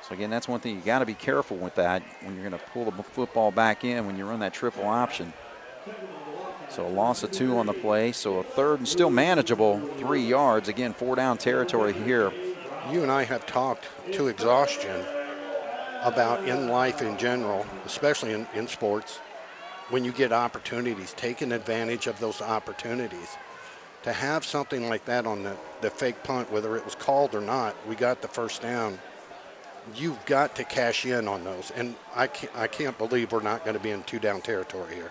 So, again, that's one thing. You got to be careful with that when you're going to pull the football back in when you run that triple option. So a loss of 2 on the play. So a 3rd and still manageable 3 yards. Again, 4 down territory here. You and I have talked to exhaustion about in life in general, especially in sports, when you get opportunities, taking advantage of those opportunities. To have something like that on the fake punt, whether it was called or not, we got the first down. you've got to cash in on those. And I can't believe we're not going to be in 2-down territory here.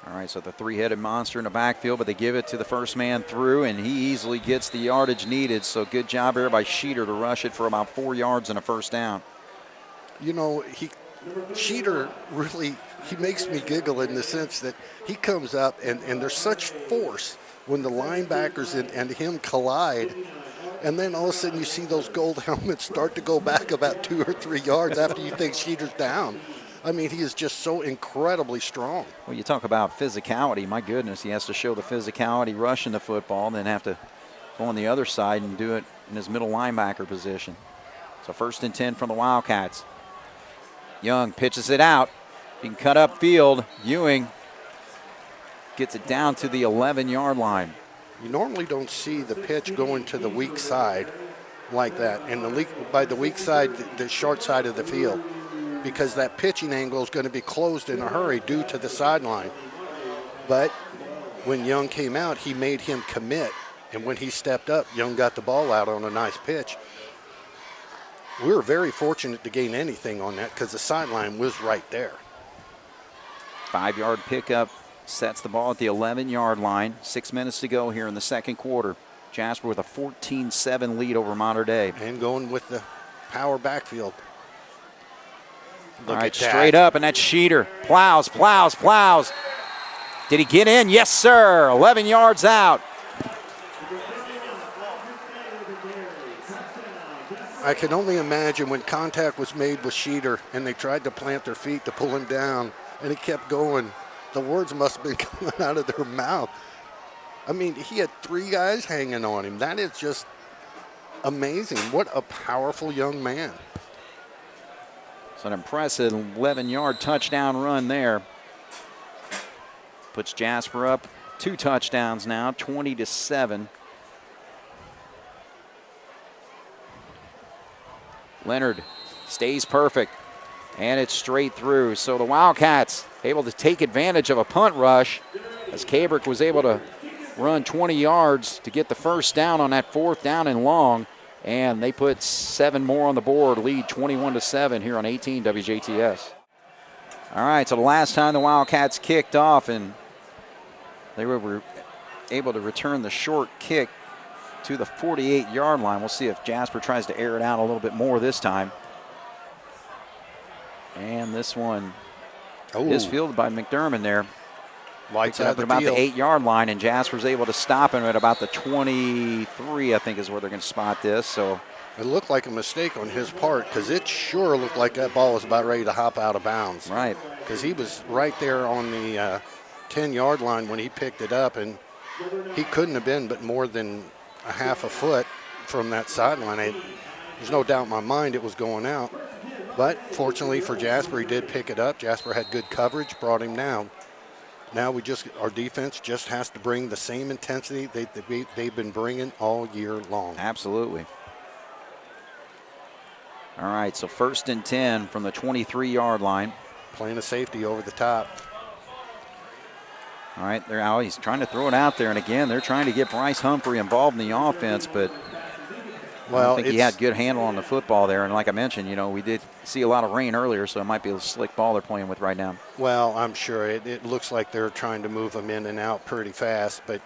All right, so the three-headed monster in the backfield, but they give it to the first man through, and he easily gets the yardage needed. So good job here by Sheeter to rush it for about 4 yards and a first down. You know, Sheeter really, he makes me giggle in the sense that he comes up and there's such force when the linebackers and him collide. And then all of a sudden you see those gold helmets start to go back about 2 or 3 yards after you think Sheeter's down. I mean, he is just so incredibly strong. Well, you talk about physicality. My goodness, he has to show the physicality rushing the football and then have to go on the other side and do it in his middle linebacker position. So 1st and 10 from the Wildcats. Young pitches it out. He can cut up field. Ewing gets it down to the 11-yard line. You normally don't see the pitch going to the weak side like that. And by the weak side, the short side of the field, because that pitching angle is going to be closed in a hurry due to the sideline. But when Young came out, he made him commit. And when he stepped up, Young got the ball out on a nice pitch. We were very fortunate to gain anything on that because the sideline was right there. 5-yard pickup sets the ball at the 11-yard line. 6 minutes to go here in the second quarter. Jasper with a 14-7 lead over Mater Dei. And going with the power backfield. All right, straight up, and that's Sheeter. Plows. Did he get in? Yes, sir. 11 yards out. I can only imagine when contact was made with Sheeter and they tried to plant their feet to pull him down, and he kept going. The words must have been coming out of their mouth. I mean, he had 3 guys hanging on him. That is just amazing. What a powerful young man. It's an impressive 11-yard touchdown run there. Puts Jasper up 2 touchdowns now, 20-7. Leonard stays perfect, and it's straight through. So the Wildcats able to take advantage of a punt rush as Cabrick was able to run 20 yards to get the first down on that 4th down and long. And they put 7 more on the board, lead 21-7 here on 18 WJTS. All right, so the last time the Wildcats kicked off, and they were able to return the short kick to the 48-yard line. We'll see if Jasper tries to air it out a little bit more this time. And this one is fielded by McDermott there. Lights out up at about the 8-yard line, and Jasper's able to stop him at about the 23, I think is where they're going to spot this. So it looked like a mistake on his part because it sure looked like that ball was about ready to hop out of bounds. Right. Because he was right there on the 10-yard line when he picked it up, and he couldn't have been but more than a half a foot from that sideline. There's no doubt in my mind it was going out. But fortunately for Jasper, he did pick it up. Jasper had good coverage, brought him down. Now our defense just has to bring the same intensity they've been bringing all year long. Absolutely. All right, so 1st and 10 from the 23-yard line. Playing a safety over the top. All right, he's trying to throw it out there, and again, they're trying to get Bryce Humphrey involved in the offense, but I don't think he had good handle on the football there. And like I mentioned, we did see a lot of rain earlier, so it might be a slick ball they're playing with right now. Well, I'm sure it looks like they're trying to move him in and out pretty fast, but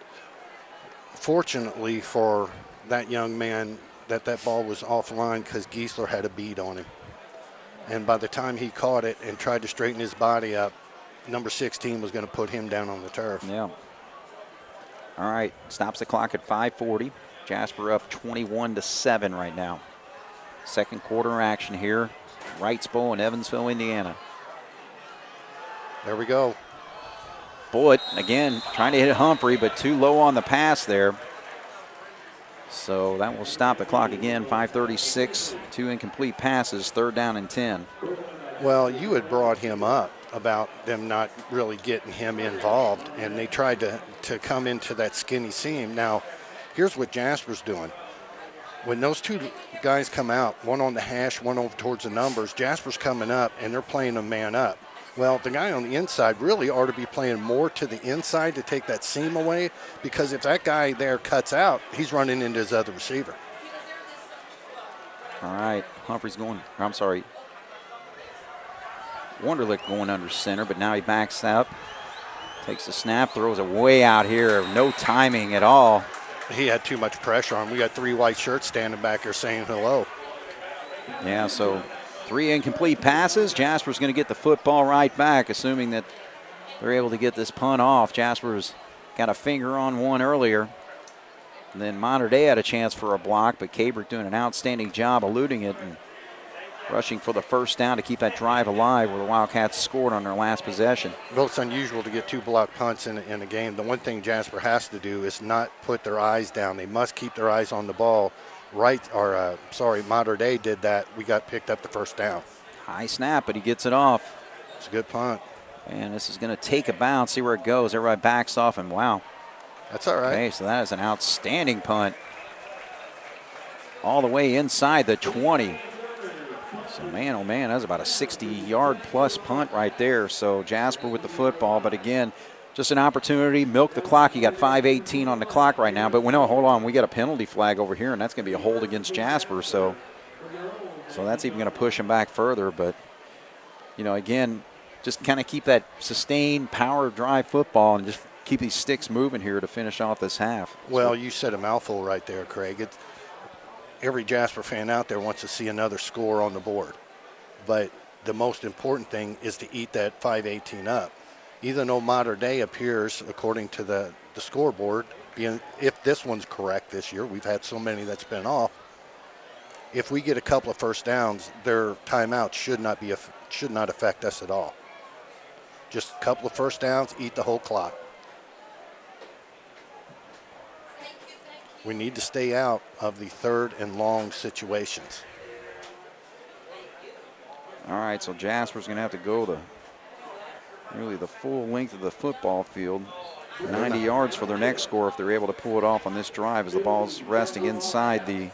fortunately for that young man, that ball was offline because Giesler had a bead on him. And by the time he caught it and tried to straighten his body up, number 16 was going to put him down on the turf. Yeah. All right, stops the clock at 5:40. Jasper up 21-7 right now. Second quarter action here. Wrightsville in Evansville, Indiana. There we go. Bullet, again, trying to hit Humphrey, but too low on the pass there. So that will stop the clock again. 5:36, 2 incomplete passes, 3rd down and 10. Well, you had brought him up about them not really getting him involved, and they tried to come into that skinny seam. Now, here's what Jasper's doing. When those 2 guys come out, one on the hash, one over towards the numbers, Jasper's coming up, and they're playing a man up. Well, the guy on the inside really ought to be playing more to the inside to take that seam away, because if that guy there cuts out, he's running into his other receiver. All right, Humphrey's going, I'm sorry, Wunderlich going under center, but now he backs up, takes the snap, throws it way out here. No timing at all. He had too much pressure on him. We got 3 white shirts standing back here saying hello. Yeah, so 3 incomplete passes. Jasper's going to get the football right back, assuming that they're able to get this punt off. Jasper's got a finger on one earlier. And then Mater Dei had a chance for a block, but Cabrick doing an outstanding job eluding it and rushing for the first down to keep that drive alive where the Wildcats scored on their last possession. Well, it's unusual to get 2 block punts in a game. The one thing Jasper has to do is not put their eyes down. They must keep their eyes on the ball. Mater Dei did that. We got picked up the first down. High snap, but he gets it off. It's a good punt. And this is going to take a bounce, see where it goes. Everybody backs off, and wow. That's all right. Okay, so that is an outstanding punt. All the way inside the 20. So, man, oh, man, that's about a 60-yard-plus punt right there. So Jasper with the football, but again, just an opportunity, milk the clock. You got 5:18 on the clock right now, but hold on, we got a penalty flag over here, and that's going to be a hold against Jasper. So that's even going to push him back further. But, again, just kind of keep that sustained power drive football and just keep these sticks moving here to finish off this half. Well, you said a mouthful right there, Craig. Every Jasper fan out there wants to see another score on the board. But the most important thing is to eat that 5:18 up. Even though Mater Dei appears, according to the scoreboard, if this one's correct this year, we've had so many that's been off. If we get a couple of first downs, their timeouts should not affect us at all. Just a couple of first downs, eat the whole clock. We need to stay out of the 3rd and long situations. All right, so Jasper's going to have to go really the full length of the football field. 90 yards for their next score if they're able to pull it off on this drive as the ball's resting inside they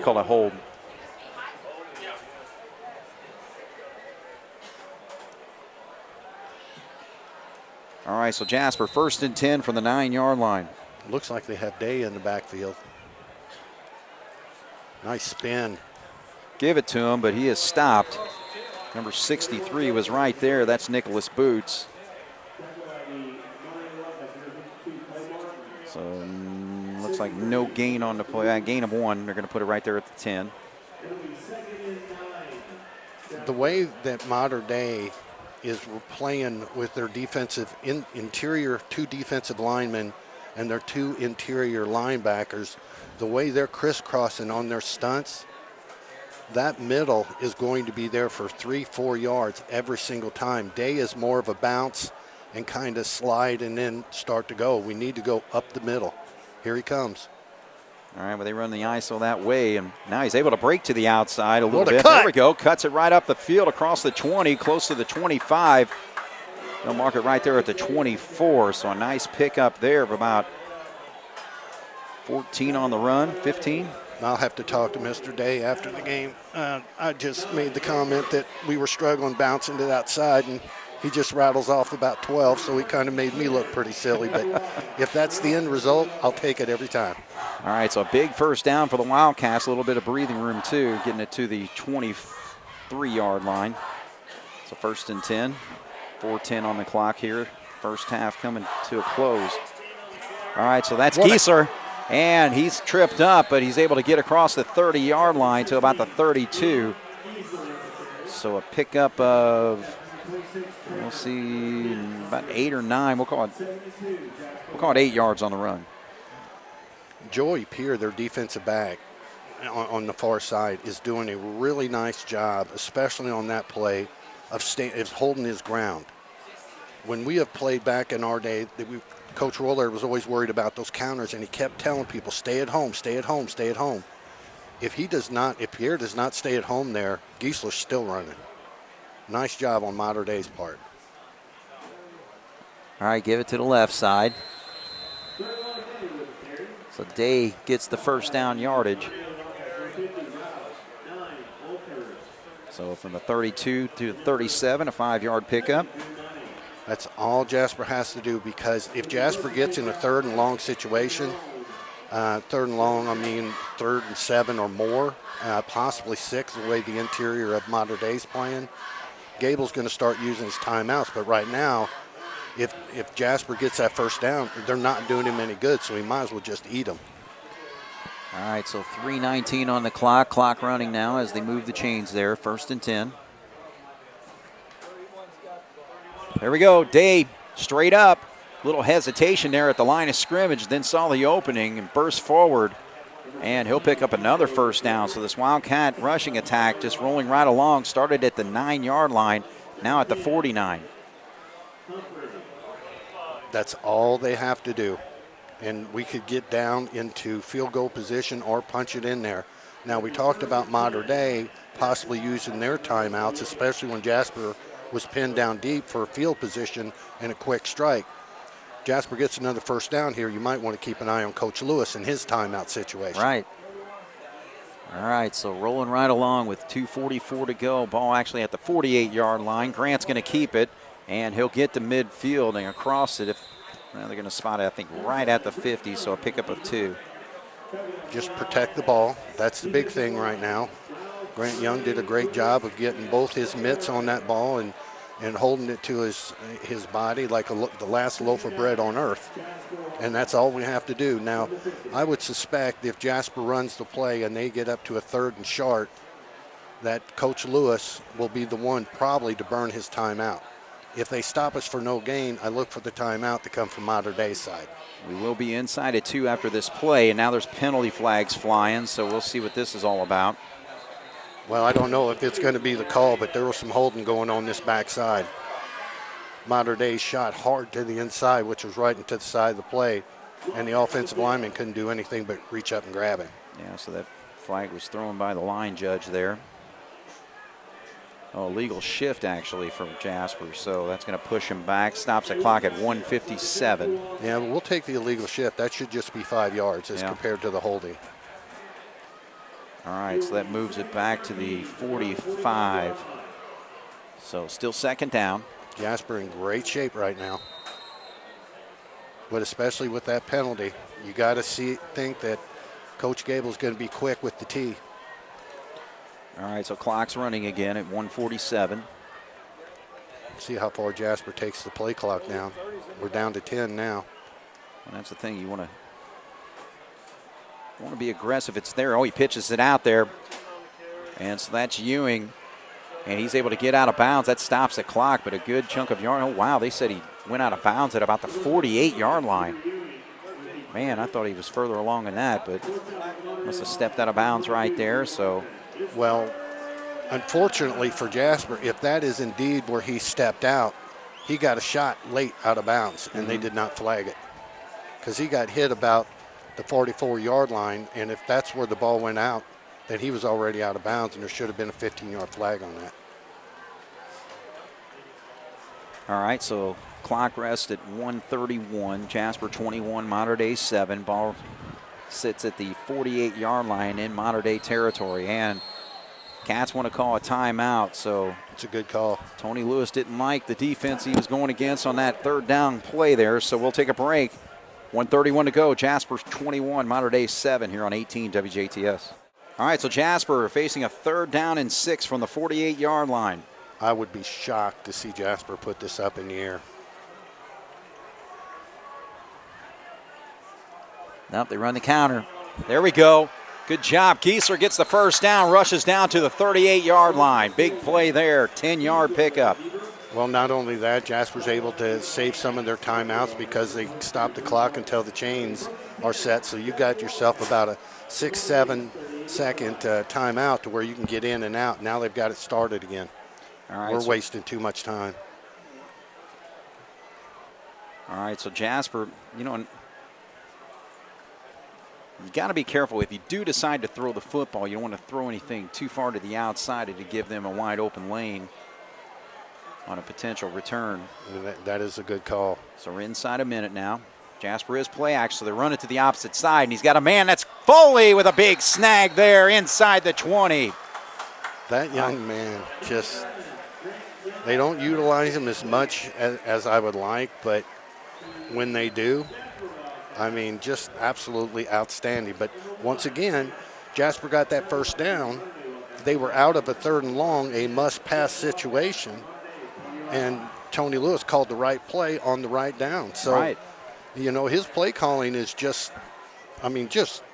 call it a hold. All right, so Jasper 1st and 10 from the 9-yard line. Looks like they have Day in the backfield. Nice spin. Give it to him, but he is stopped. Number 63 was right there. That's Nicholas Boots. So looks like no gain on the play. Gain of 1. They're going to put it right there at the 10. The way that Mater Dei is playing with their defensive interior 2 defensive linemen and their 2 interior linebackers, the way they're crisscrossing on their stunts, that middle is going to be there for 3-4 yards every single time. Day is more of a bounce and kind of slide and then start to go. We need to go up the middle. Here he comes. All right, well, they run the ISO that way, and now he's able to break to the outside a little bit. Cut. There we go. Cuts it right up the field across the 20, close to the 25. They'll mark it right there at the 24, so a nice pickup there of about 14 on the run, 15. I'll have to talk to Mr. Day after the game. I just made the comment that we were struggling bouncing to the outside, and he just rattles off about 12, so he kind of made me look pretty silly. But if that's the end result, I'll take it every time. All right, so a big first down for the Wildcats, a little bit of breathing room too, getting it to the 23-yard line. So 1st and 10, 4:10 on the clock here. First half coming to a close. All right, so that's Giesler. And he's tripped up, but he's able to get across the 30-yard line to about the 32. So a pickup of, we'll see, about 8 or 9. We'll call it 8 yards on the run. Joey Peer, their defensive back on the far side, is doing a really nice job, especially on that play, of holding his ground. When we have played back in our day, Coach Roller was always worried about those counters, and he kept telling people, stay at home, stay at home, stay at home. If Pierre does not stay at home there, Giesler's still running. Nice job on Mater Dei's part. All right, give it to the left side. So Day gets the first down yardage. So from the 32 to the 37, a 5-yard pickup. That's all Jasper has to do, because if Jasper gets in a 3rd and long situation, Third and long, I mean, 3rd and 7 or more, possibly 6, the way the interior of Mater Dei's playing. Gable's going to start using his timeouts, but right now, if Jasper gets that first down, they're not doing him any good, so he might as well just eat them. All right, so 3:19 on the clock. Clock running now as they move the chains there. 1st and 10. There we go. Day straight up. Little hesitation there at the line of scrimmage, then saw the opening and burst forward. And he'll pick up another first down. So this Wildcat rushing attack just rolling right along. Started at the 9-yard line, now at the 49. That's all they have to do. And we could get down into field goal position or punch it in there. Now, we talked about Mater Dei possibly using their timeouts, especially when Jasper was pinned down deep for a field position and a quick strike. Jasper gets another first down here, you might want to keep an eye on Coach Lewis and his timeout situation. Right. All right, so rolling right along with 2:44 to go. Ball actually at the 48-yard line. Grant's going to keep it, and he'll get to midfield and across it. They're going to spot it, I think, right at the 50, so a pickup of 2. Just protect the ball. That's the big thing right now. Grant Young did a great job of getting both his mitts on that ball and holding it to his body like the last loaf of bread on earth. And that's all we have to do. Now, I would suspect if Jasper runs the play and they get up to a 3rd and short, that Coach Lewis will be the one probably to burn his timeout. If they stop us for no gain, I look for the timeout to come from Mater Dei's side. We will be inside at 2 after this play, and now there's penalty flags flying, so we'll see what this is all about. Well, I don't know if it's going to be the call, but there was some holding going on this backside. Mater Dei shot hard to the inside, which was right into the side of the play, and the offensive lineman couldn't do anything but reach up and grab him. Yeah, so that flag was thrown by the line judge there. Oh, legal shift actually from Jasper, so that's going to push him back. Stops the clock at 1:57. Yeah, but we'll take the illegal shift. That should just be 5 yards as compared to the holding. All right, so that moves it back to the 45. So still 2nd down. Jasper in great shape right now. But especially with that penalty, you got to think that Coach Gable's going to be quick with the tee. All right, so clock's running again at 1:47. See how far Jasper takes the play clock now. We're down to 10 now. And that's the thing, you want to be aggressive. It's there. Oh, he pitches it out there. And so that's Ewing. And he's able to get out of bounds. That stops the clock, but a good chunk of yard. Oh, wow, they said he went out of bounds at about the 48-yard line. Man, I thought he was further along than that, but must have stepped out of bounds right there. So, well, unfortunately for Jasper, if that is indeed where he stepped out, he got a shot late out of bounds, and they did not flag it because he got hit about the 44-yard line, and if that's where the ball went out, then he was already out of bounds, and there should have been a 15-yard flag on that. All right, so clock rest at 1:31. Jasper 21, Mater Dei 7. Ball sits at the 48-yard line in Mater Dei territory, and Cats want to call a timeout. So it's a good call. Tony Lewis didn't like the defense he was going against on that 3rd down play there, so we'll take a break. 1:31 to go. Jasper's 21, Mater Dei 7 here on 18 WJTS. All right, so Jasper facing a 3rd down and 6 from the 48-yard line. I would be shocked to see Jasper put this up in the air. Nope, they run the counter. There we go. Good job. Geisler gets the first down, rushes down to the 38-yard line. Big play there, 10-yard pickup. Well, not only that, Jasper's able to save some of their timeouts because they stop the clock until the chains are set. So you got yourself about a 6-7 second timeout to where you can get in and out. Now they've got it started again. All right, we're wasting too much time. All right, so Jasper, you got to be careful. If you do decide to throw the football, you don't want to throw anything too far to the outside to give them a wide open lane on a potential return. That is a good call. So we're inside a minute now. Jasper is play action, so they run it to the opposite side, and he's got a man. That's Foley with a big snag there inside the 20. That young man just, they don't utilize him as much as I would like, but when they do, I mean, just absolutely outstanding. But once again, Jasper got that first down. They were out of a 3rd and long, a must-pass situation, and Tony Lewis called the right play on the right down. So, right. you know, his play calling is just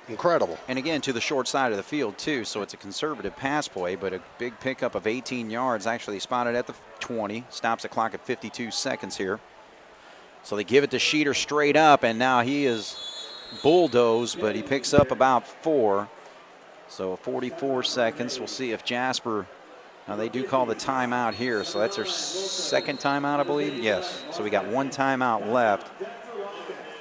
incredible. And again, to the short side of the field, too, so it's a conservative pass play, but a big pickup of 18 yards, actually spotted at the 20, stops the clock at 52 seconds here. So they give it to Sheeter straight up, and now he is bulldozed, but he picks up about 4. So 44 seconds. We'll see if Jasper, now they do call the timeout here, so that's their second timeout, I believe. Yes, so we got 1 timeout left.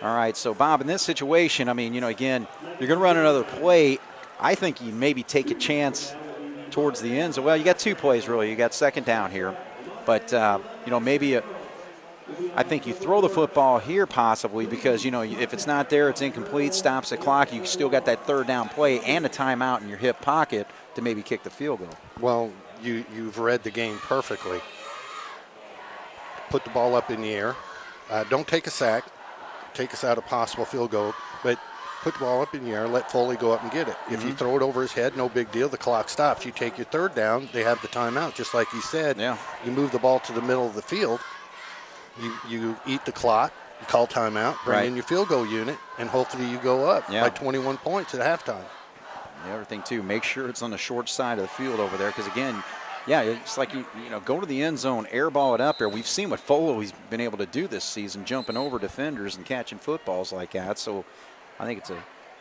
All right, so Bob, in this situation, I mean, you know, again, you're going to run another play. I think you maybe take a chance towards the end. So, well, you got 2 plays, really. You got 2nd down here. But, you know, maybe I think you throw the football here possibly because, you know, if it's not there, it's incomplete, stops the clock. You still got that 3rd down play and a timeout in your hip pocket to maybe kick the field goal. Well, you've read the game perfectly. Put the ball up in the air. Don't take a sack. Take us out of possible field goal. But put the ball up in the air, let Foley go up and get it. If you throw it over his head, no big deal. The clock stops. You take your 3rd down, they have the timeout, just like you said. Yeah. You move the ball to the middle of the field. You eat the clock, you call timeout, bring in your field goal unit, and hopefully you go up by 21 points at halftime. The other thing, too, make sure it's on the short side of the field over there because, again, yeah, it's like, you know, go to the end zone, airball it up there. We've seen what Foley's been able to do this season, jumping over defenders and catching footballs like that. So I think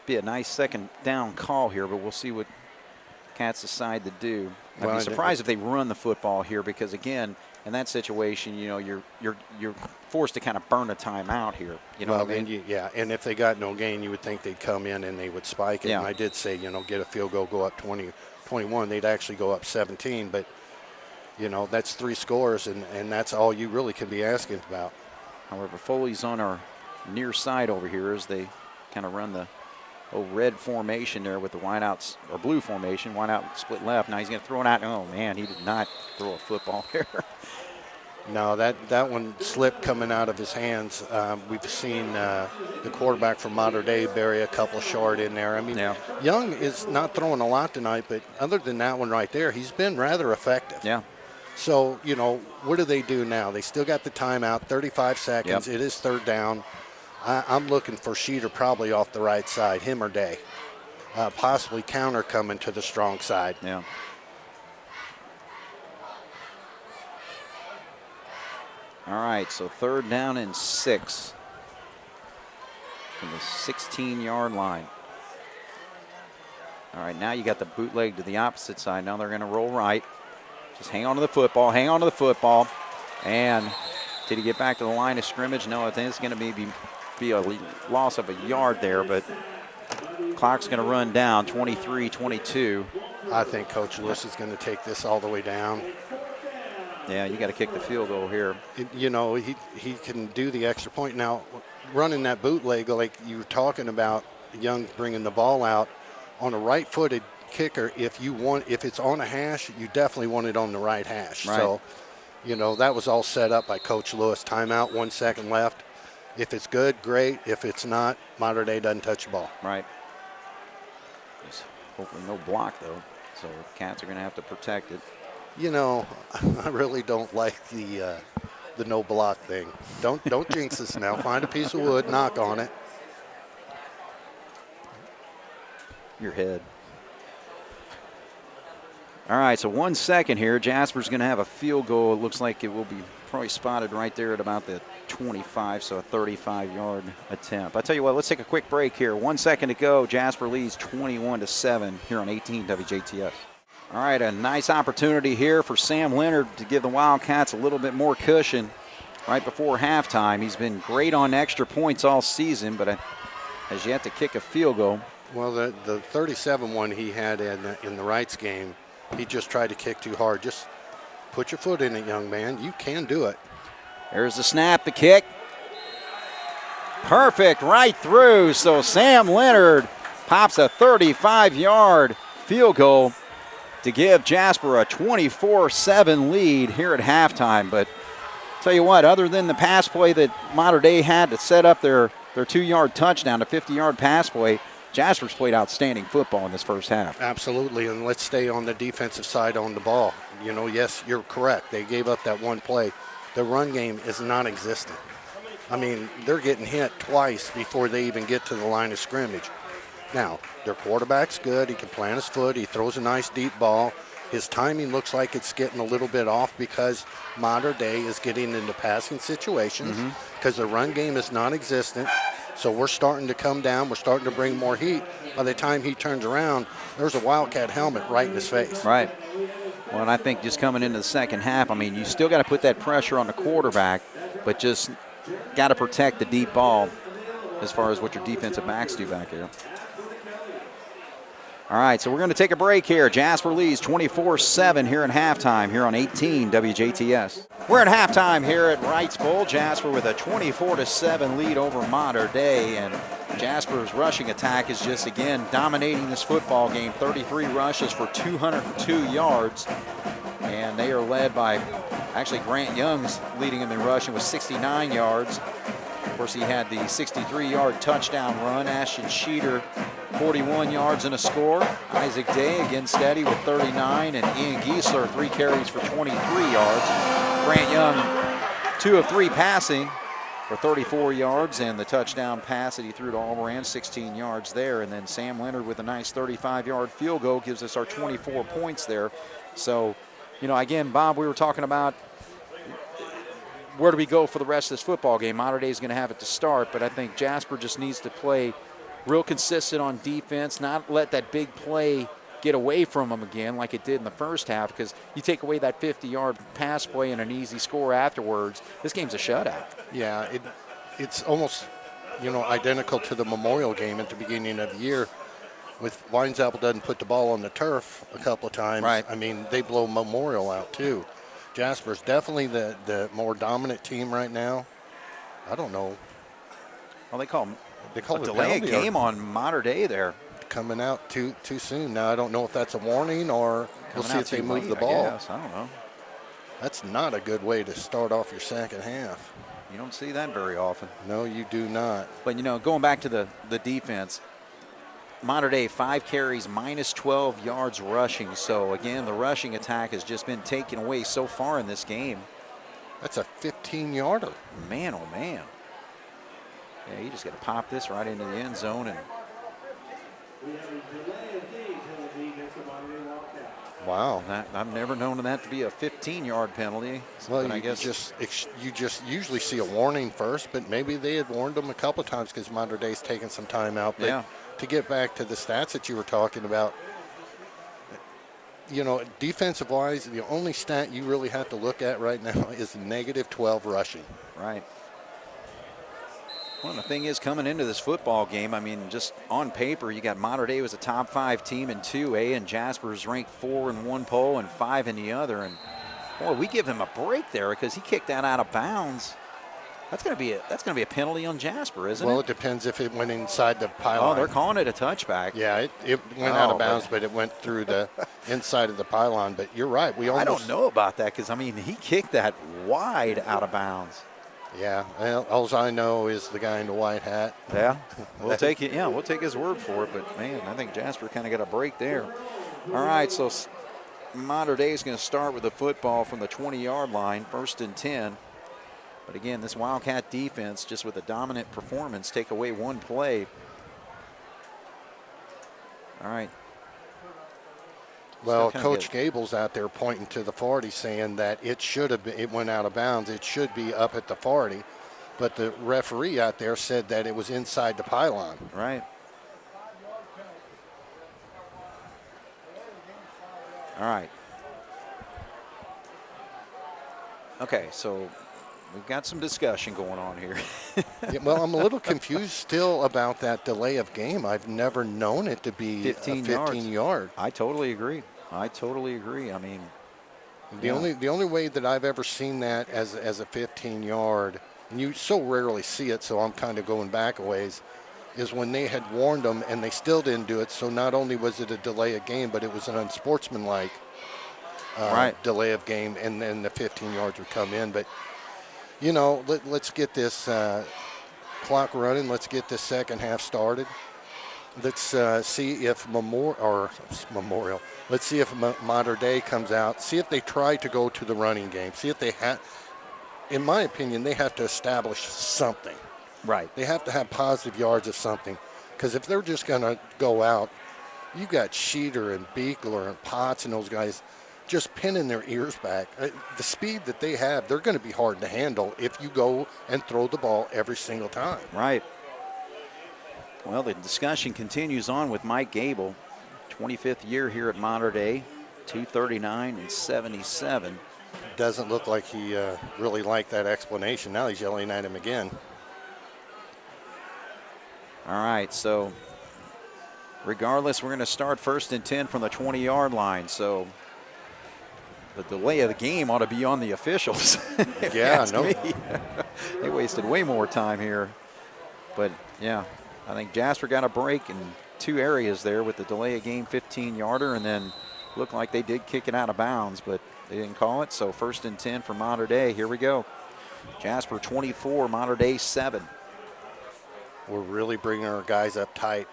be a nice 2nd down call here, but we'll see what Cats decide to do. I'd be surprised if they run the football here because, again, in that situation, you know, you're forced to kind of burn a timeout here. You know, and if they got no gain, you would think they'd come in and they would spike it. Yeah. And I did say, you know, get a field goal, go up 20, 21. They'd actually go up 17, but you know, that's 3 scores, and that's all you really can be asking about. However, Foley's on our near side over here as they kind of run the red formation there with the wideouts, or blue formation, wideout split left. Now he's going to throw it out. Oh, man, he did not throw a football there. No, that one slipped coming out of his hands. We've seen the quarterback from Mater Dei bury a couple short in there. I mean, Young is not throwing a lot tonight, but other than that one right there, he's been rather effective. Yeah. So, you know, what do they do now? They still got the timeout, 35 seconds. It is 3rd down. I'm looking for Sheeter probably off the right side, him or Day. Possibly counter coming to the strong side. Yeah. All right, so 3rd down and 6 from the 16-yard line. All right, now you got the bootleg to the opposite side. Now they're going to roll right. Just hang on to the football, And did he get back to the line of scrimmage? No, I think it's going to be a loss of a yard there, but clock's going to run down, 23-22. I think Coach Lewis is going to take this all the way down. Yeah, you got to kick the field goal here. You know, he can do the extra point. Now, running that bootleg like you were talking about, Young bringing the ball out on a right-footed kicker, if it's on a hash, you definitely want it on the right hash. Right. So, you know, that was all set up by Coach Lewis. Timeout, 1 second left. If it's good, great. If it's not, Mater Dei doesn't touch the ball. Right. Hopefully no block, though. So Cats are going to have to protect it. You know, I really don't like the no block thing. Don't jinx us now. Find a piece of wood, knock on it. Your head. All right, so 1 second here. Jasper's going to have a field goal. It looks like it will be probably spotted right there at about the 25, so a 35-yard attempt. I'll tell you what, let's take a quick break here. 1 second to go. Jasper leads 21-7 here on 18 WJTF. All right, a nice opportunity here for Sam Leonard to give the Wildcats a little bit more cushion right before halftime. He's been great on extra points all season, but has yet to kick a field goal. Well, the 37 one he had in the Wrights game, he just tried to kick too hard. Just put your foot in it, young man. You can do it. There's the snap, the kick. Perfect, right through. So Sam Leonard pops a 35-yard field goal to give Jasper a 24-7 lead here at halftime. But tell you what, other than the pass play that Mater Dei had to set up their their 2-yard touchdown to 50-yard pass play. Jasper's played outstanding football in this first half. Absolutely, and let's stay on the defensive side on the ball. You know, yes, you're correct. They gave up that one play. The run game is non-existent. I mean, they're getting hit twice before they even get to the line of scrimmage. Now, their quarterback's good. He can plant his foot. He throws a nice deep ball. His timing looks like it's getting a little bit off because Mater Dei is getting into passing situations because the run game is non-existent. So we're starting to come down. We're starting to bring more heat. By the time he turns around, there's a Wildcat helmet right in his face. Right. Well, and I think just coming into the second half, I mean, you still got to put that pressure on the quarterback, but just got to protect the deep ball as far as what your defensive backs do back here. All right, so we're going to take a break here. Jasper leads 24-7 here in halftime here on 18 WJTS. We're in halftime here at Wrights Bowl. Jasper with a 24-7 lead over Mater Dei, and Jasper's rushing attack is just, again, dominating this football game. 33 rushes for 202 yards, and they are led by, actually, Grant Young's leading in the rushing with 69 yards. Of course, he had the 63-yard touchdown run. Ashton Sheeter, 41 yards and a score. Isaac Day again steady with 39, and Ian Giesler 3 carries for 23 yards. Grant Young 2 of 3 passing for 34 yards, and the touchdown pass that he threw to Almoran, 16 yards there. And then Sam Leonard with a nice 35-yard field goal gives us our 24 points there. So, you know, again, Bob, we were talking about where do we go for the rest of this football game. Mater Dei is going to have it to start, but I think Jasper just needs to play real consistent on defense, not let that big play get away from them again like it did in the first half, because you take away that 50-yard pass play and an easy score afterwards, this game's a shutout. Yeah, it's almost, you know, identical to the Memorial game at the beginning of the year. With Wines Apple doesn't put the ball on the turf a couple of times. Right. I mean, they blow Memorial out too. Jasper's definitely the more dominant team right now. I don't know. Well, they call it a delay a game on Mater Dei there. Coming out too soon. Now, I don't know if that's a warning or we'll see if they move the ball. I don't know. That's not a good way to start off your second half. You don't see that very often. No, you do not. But, you know, going back to the defense, Mater Dei 5 carries, minus 12 yards rushing. So, again, the rushing attack has just been taken away so far in this game. That's a 15-yarder. Man, oh, man. Yeah, you just got to pop this right into the end zone. And wow. I've never known that to be a 15-yard penalty. Well, I guess you just usually see a warning first, but maybe they had warned them a couple of times because Mater Dei's taken some time out. But yeah. To get back to the stats that you were talking about, you know, defensive-wise, the only stat you really have to look at right now is negative 12 rushing. Right. Well, the thing is, coming into this football game, I mean, just on paper, you got Mater Dei was a top 5 team in 2A, and Jasper's ranked 4 in one poll and 5 in the other. And boy, we give him a break there because he kicked that out of bounds. That's going to be a penalty on Jasper, isn't it? Well, it depends if it went inside the pylon. Oh, they're calling it a touchback. Yeah, it went out of bounds, but it went through the inside of the pylon. But you're right. I don't know about that because, I mean, he kicked that wide out of bounds. Yeah, well, all I know is the guy in the white hat. Yeah, we'll take it. Yeah, we'll take his word for it. But, man, I think Jasper kind of got a break there. All right, so Mater Dei is going to start with the football from the 20-yard line, 1st and 10. But again, this Wildcat defense, just with a dominant performance, take away one play. All right. Well, Coach Gable's out there pointing to the 40, saying that it went out of bounds. It should be up at the 40. But the referee out there said that it was inside the pylon. Right. All right. Okay, so we've got some discussion going on here. Yeah, well, I'm a little confused still about that delay of game. I've never known it to be 15 yard. I totally agree. I mean, the only way that I've ever seen that as a 15 yard, and you so rarely see it, so I'm kind of going back a ways, is when they had warned them and they still didn't do it. So not only was it a delay of game, but it was an unsportsmanlike delay of game, and then the 15 yards would come in. But you know, let's get this clock running. Let's get the second half started. Let's see if Memorial. Let's see if Mater Dei comes out. See if they try to go to the running game. See if they have. In my opinion, they have to establish something. Right. They have to have positive yards of something. Because if they're just going to go out, you've got Sheeter and Beekler and Potts and those guys just pinning their ears back. The speed that they have, they're going to be hard to handle if you go and throw the ball every single time. Right. Well, the discussion continues on with Mike Gable, 25th year here at Mater Dei, 239 and 77. Doesn't look like he really liked that explanation. Now he's yelling at him again. All right, so regardless, we're going to start 1st and 10 from the 20-yard line. So the delay of the game ought to be on the officials. Yeah, no. They wasted way more time here. But, yeah, I think Jasper got a break in 2 areas there with the delay of game 15-yarder, and then looked like they did kick it out of bounds, but they didn't call it. So 1st and 10 for Mater Dei. Here we go. Jasper 24, Mater Dei 7. We're really bringing our guys up tight.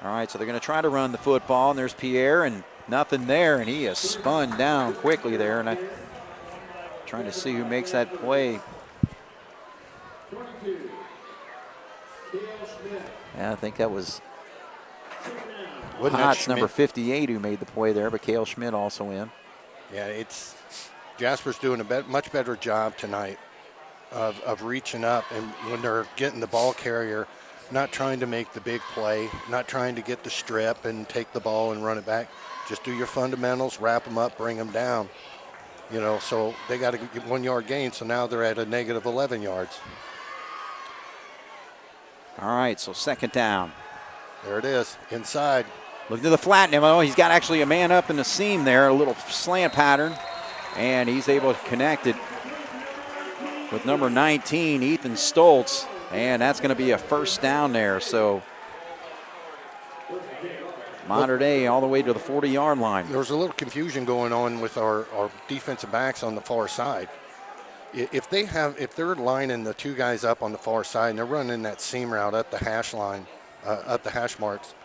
All right, so they're going to try to run the football, and there's Pierre, and nothing there, and he is spun down quickly there, and I'm trying to see who makes that play. Yeah, I think that was Potts, number 58, who made the play there, but Cale Schmidt also in. Yeah, Jasper's doing a much better job tonight of reaching up, and when they're getting the ball carrier, not trying to make the big play, not trying to get the strip and take the ball and run it back. Just do your fundamentals, wrap them up, bring them down. You know, so they got to get 1 yard gain, so now they're at a negative 11 yards. All right, so 2nd down. There it is, inside. Look to the flat now. He's got actually a man up in the seam there, a little slant pattern, and he's able to connect it with number 19, Ethan Stoltz, and that's going to be a 1st down there. So Mater Dei all the way to the 40-yard line. There was a little confusion going on with our defensive backs on the far side. If they're lining the 2 guys up on the far side and they're running that seam route up the hash line, up the hash marks,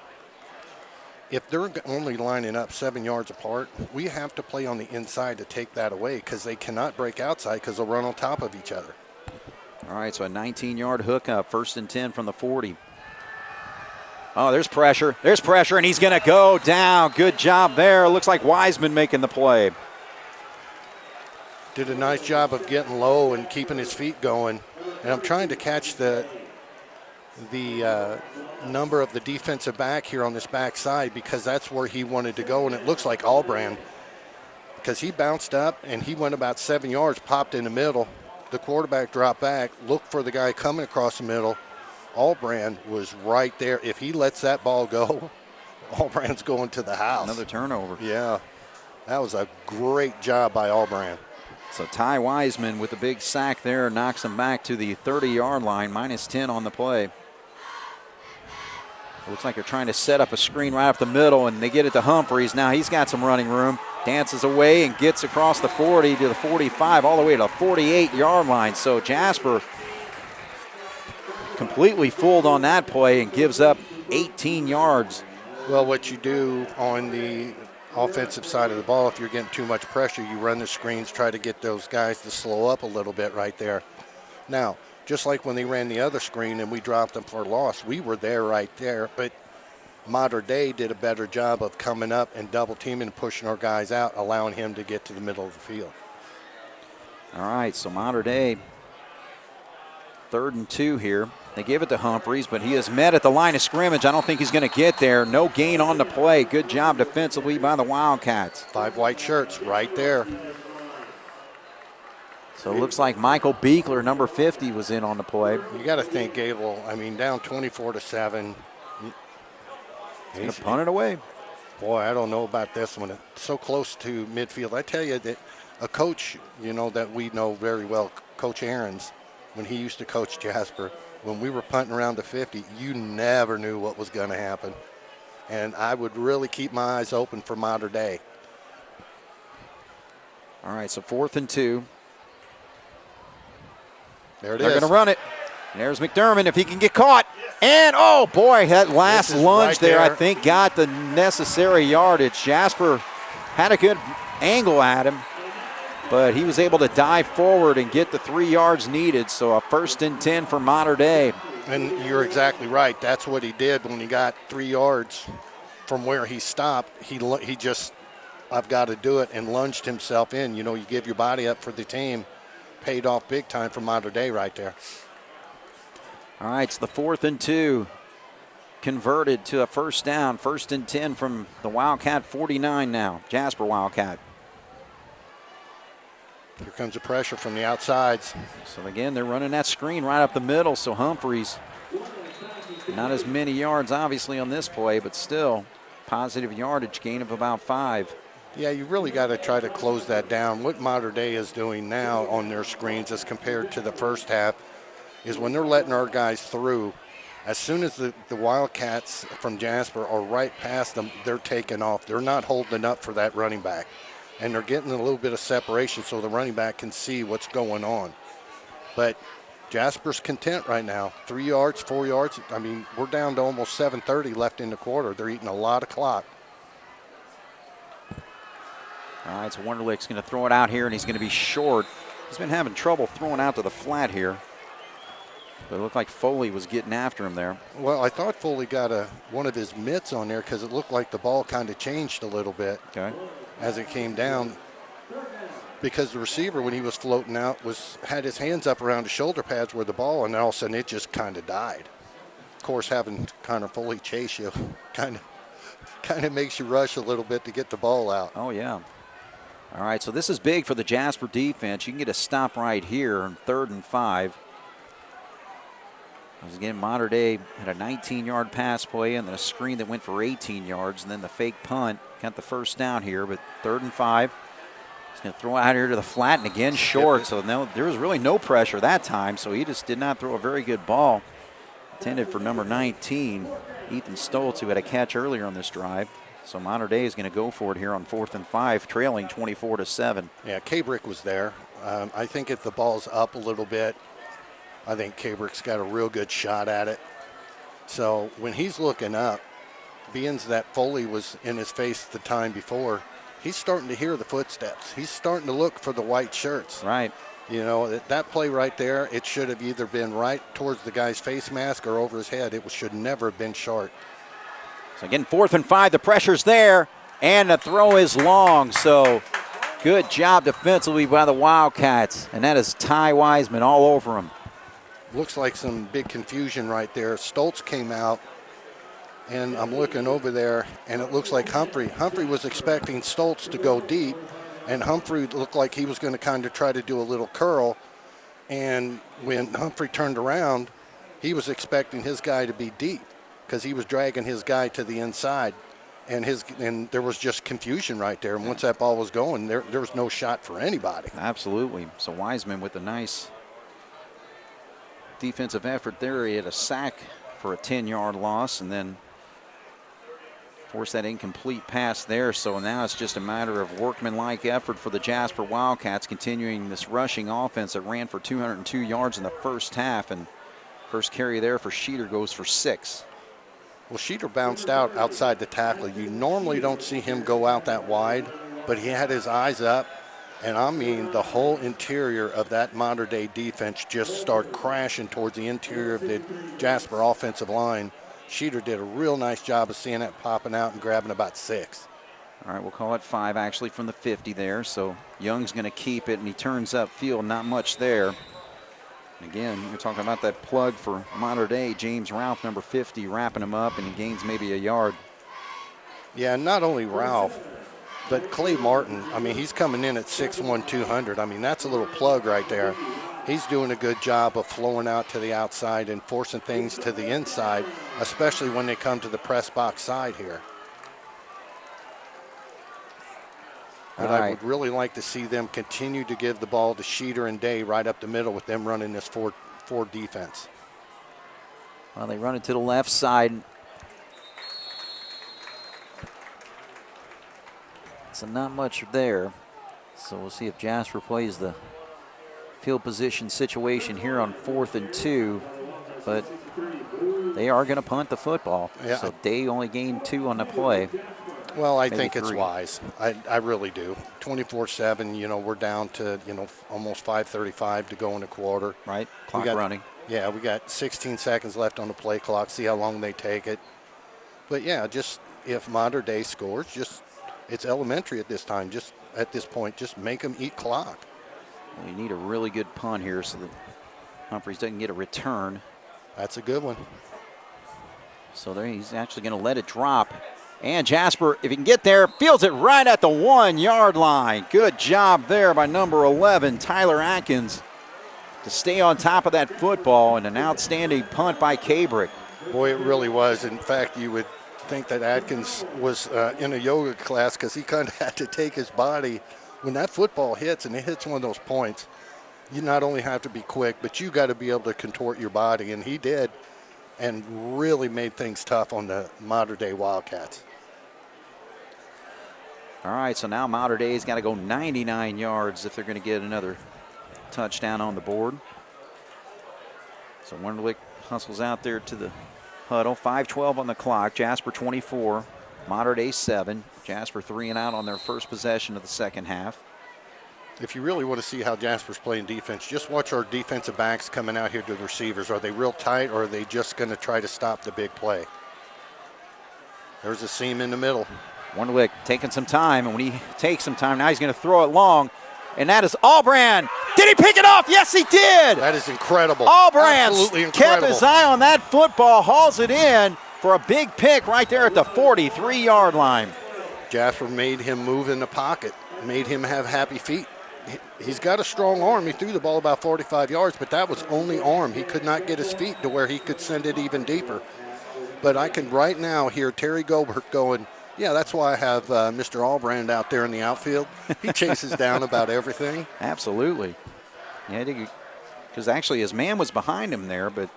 if they're only lining up 7 yards apart, we have to play on the inside to take that away, because they cannot break outside because they'll run on top of each other. All right, so a 19-yard hookup, 1st and 10 from the 40. Oh, there's pressure. There's pressure, and he's going to go down. Good job there. Looks like Wiseman making the play. Did a nice job of getting low and keeping his feet going. And I'm trying to catch the number of the defensive back here on this back side, because that's where he wanted to go, and it looks like Albrand, because he bounced up and he went about 7 yards, popped in the middle. The quarterback dropped back, looked for the guy coming across the middle. Albrand was right there. If he lets that ball go, Albrand's going to the house. Another turnover. Yeah, that was a great job by Albrand. So Ty Wiseman with a big sack there knocks him back to the 30-yard line, -10 on the play. Looks like they're trying to set up a screen right up the middle, and they get it to Humphreys. Now he's got some running room. Dances away and gets across the 40 to the 45, all the way to the 48-yard line. So Jasper completely fooled on that play and gives up 18 yards. Well, what you do on the offensive side of the ball, if you're getting too much pressure, you run the screens, try to get those guys to slow up a little bit right there. Now, just like when they ran the other screen and we dropped them for a loss, we were there right there, but Mater Dei did a better job of coming up and double teaming and pushing our guys out, allowing him to get to the middle of the field. All right, so Mater Dei, 3rd and 2 here. They give it to Humphreys, but he is met at the line of scrimmage. I don't think he's going to get there. No gain on the play. Good job defensively by the Wildcats. 5 white shirts right there. So it looks like Michael Beekler, number 50, was in on the play. You got to think Gable, I mean, down 24-7. He's going to punt it away. Boy, I don't know about this one. It's so close to midfield. I tell you that a coach, you know, that we know very well, Coach Ahrens, when he used to coach Jasper, when we were punting around the 50, you never knew what was going to happen. And I would really keep my eyes open for Mater Dei. All right, so 4th and 2. There it is. They're going to run it. There's McDermott if he can get caught. And, oh, boy, that last lunge right there, I there. think, got the necessary yardage. Jasper had a good angle at him, but he was able to dive forward and get the 3 yards needed. So a 1st and 10 for Mater Dei. And you're exactly right. That's what he did when he got 3 yards from where he stopped. He just, I've got to do it, and lunged himself in. You know, you give your body up for the team. Paid off big time for Mater Dei right there. All right, it's the 4th and 2. Converted to a 1st down. 1st and 10 from the Wildcat 49 now. Jasper Wildcat. Here comes the pressure from the outsides. So again, they're running that screen right up the middle. So Humphreys, not as many yards obviously on this play, but still positive yardage gain of about 5. Yeah, you really got to try to close that down. What Mater Dei is doing now on their screens as compared to the first half is when they're letting our guys through, as soon as the Wildcats from Jasper are right past them, they're taking off. They're not holding up for that running back. And they're getting a little bit of separation so the running back can see what's going on. But Jasper's content right now. 3 yards, 4 yards. I mean, we're down to almost 7:30 left in the quarter. They're eating a lot of clock. All right, so Wonderlick's going to throw it out here, and he's going to be short. He's been having trouble throwing out to the flat here. But it looked like Foley was getting after him there. Well, I thought Foley got one of his mitts on there because it looked like the ball kind of changed a little bit as it came down. Because the receiver, when he was floating out, had his hands up around the shoulder pads where the ball, and all of a sudden it just kind of died. Of course, having Connor Foley chase you kind of makes you rush a little bit to get the ball out. Oh, yeah. All right, so this is big for the Jasper defense. You can get a stop right here on 3rd and 5. As again, Mater Dei had a 19-yard pass play and then a screen that went for 18 yards, and then the fake punt got the 1st down here, but 3rd and 5. He's going to throw out here to the flat, and again short, so there was really no pressure that time, so he just did not throw a very good ball. Intended for number 19, Ethan Stoltz, who had a catch earlier on this drive. So Mater Dei is going to go for it here on 4th and 5, trailing 24-7. Yeah, Kabrick was there. I think if the ball's up a little bit, I think Kabrick's got a real good shot at it. So when he's looking up, being that Foley was in his face the time before, he's starting to hear the footsteps. He's starting to look for the white shirts. Right. You know, that play right there, it should have either been right towards the guy's face mask or over his head. It should never have been short. So again, 4th and 5, the pressure's there, and the throw is long. So good job defensively by the Wildcats, and that is Ty Wiseman all over him. Looks like some big confusion right there. Stoltz came out, and I'm looking over there, and it looks like Humphrey. Humphrey was expecting Stoltz to go deep, and Humphrey looked like he was going to kind of try to do a little curl. And when Humphrey turned around, he was expecting his guy to be deep because he was dragging his guy to the inside. And there was just confusion right there. And once that ball was going, there was no shot for anybody. Absolutely. So Wiseman with a nice defensive effort there. He had a sack for a 10-yard loss and then forced that incomplete pass there. So now it's just a matter of workmanlike effort for the Jasper Wildcats, continuing this rushing offense that ran for 202 yards in the first half. And first carry there for Sheeter goes for 6. Well, Sheeter bounced out outside the tackle. You normally don't see him go out that wide, but he had his eyes up. And I mean, the whole interior of that Mater Dei defense just started crashing towards the interior of the Jasper offensive line. Sheeter did a real nice job of seeing that popping out and grabbing about 6. All right, we'll call it 5 actually from the 50 there. So Young's going to keep it, and he turns upfield, not much there. And again, you're talking about that plug for Mater Dei. James Ralph, number 50, wrapping him up, and he gains maybe a yard. Yeah, not only Ralph, but Clay Martin. I mean, he's coming in at 6'1", 200. I mean, that's a little plug right there. He's doing a good job of flowing out to the outside and forcing things to the inside, especially when they come to the press box side here. But I would really like to see them continue to give the ball to Sheeter and Day right up the middle with them running this 4 defense. Well, they run it to the left side. So not much there. So we'll see if Jasper plays the field position situation here on 4th and 2. but they are going to punt the football. Yeah. So Day only gained 2 on the play. Well, I Maybe think it's 3. wise. I really do. 24-7, we're down to, almost 5:35 to go in the quarter. Right, clock got, running. Yeah, we got 16 seconds left on the play clock, see how long they take it. But, yeah, just if Mater Day scores, it's elementary at this time. Just at this point, just make them eat clock. Well, you need a really good punt here so that Humphreys doesn't get a return. That's a good one. So there he's actually going to let it drop. And Jasper, if he can get there, fields it right at the 1-yard line. Good job there by number 11, Tyler Atkins, to stay on top of that football, and an outstanding punt by Cabrick. Boy, it really was. In fact, you would think that Atkins was in a yoga class because he kind of had to take his body. When that football hits and it hits one of those points, you not only have to be quick, but you got to be able to contort your body, and he did, and really made things tough on the Mater Day Wildcats. All right, so now Mater Day's got to go 99 yards if they're going to get another touchdown on the board. So Wonderlick hustles out there to the huddle. 5:12 on the clock. Jasper 24, Mater Day 7. Jasper 3 and out on their first possession of the second half. If you really want to see how Jasper's playing defense, just watch our defensive backs coming out here to the receivers. Are they real tight, or are they just going to try to stop the big play? There's a seam in the middle. Wonderlick taking some time, and when he takes some time, now he's going to throw it long, and that is Albrand. Did he pick it off? Yes, he did. That is incredible. Albrand Absolutely kept incredible. his eye on that football, hauls it in for a big pick right there at the 43-yard line. Jasper made him move in the pocket, made him have happy feet. He's got a strong arm. He threw the ball about 45 yards, but that was only arm. He could not get his feet to where he could send it even deeper. But I can right now hear Terry Gobert going, yeah, that's why I have Mr. Albrand out there in the outfield. He chases down about everything. Absolutely. Yeah, because actually his man was behind him there, but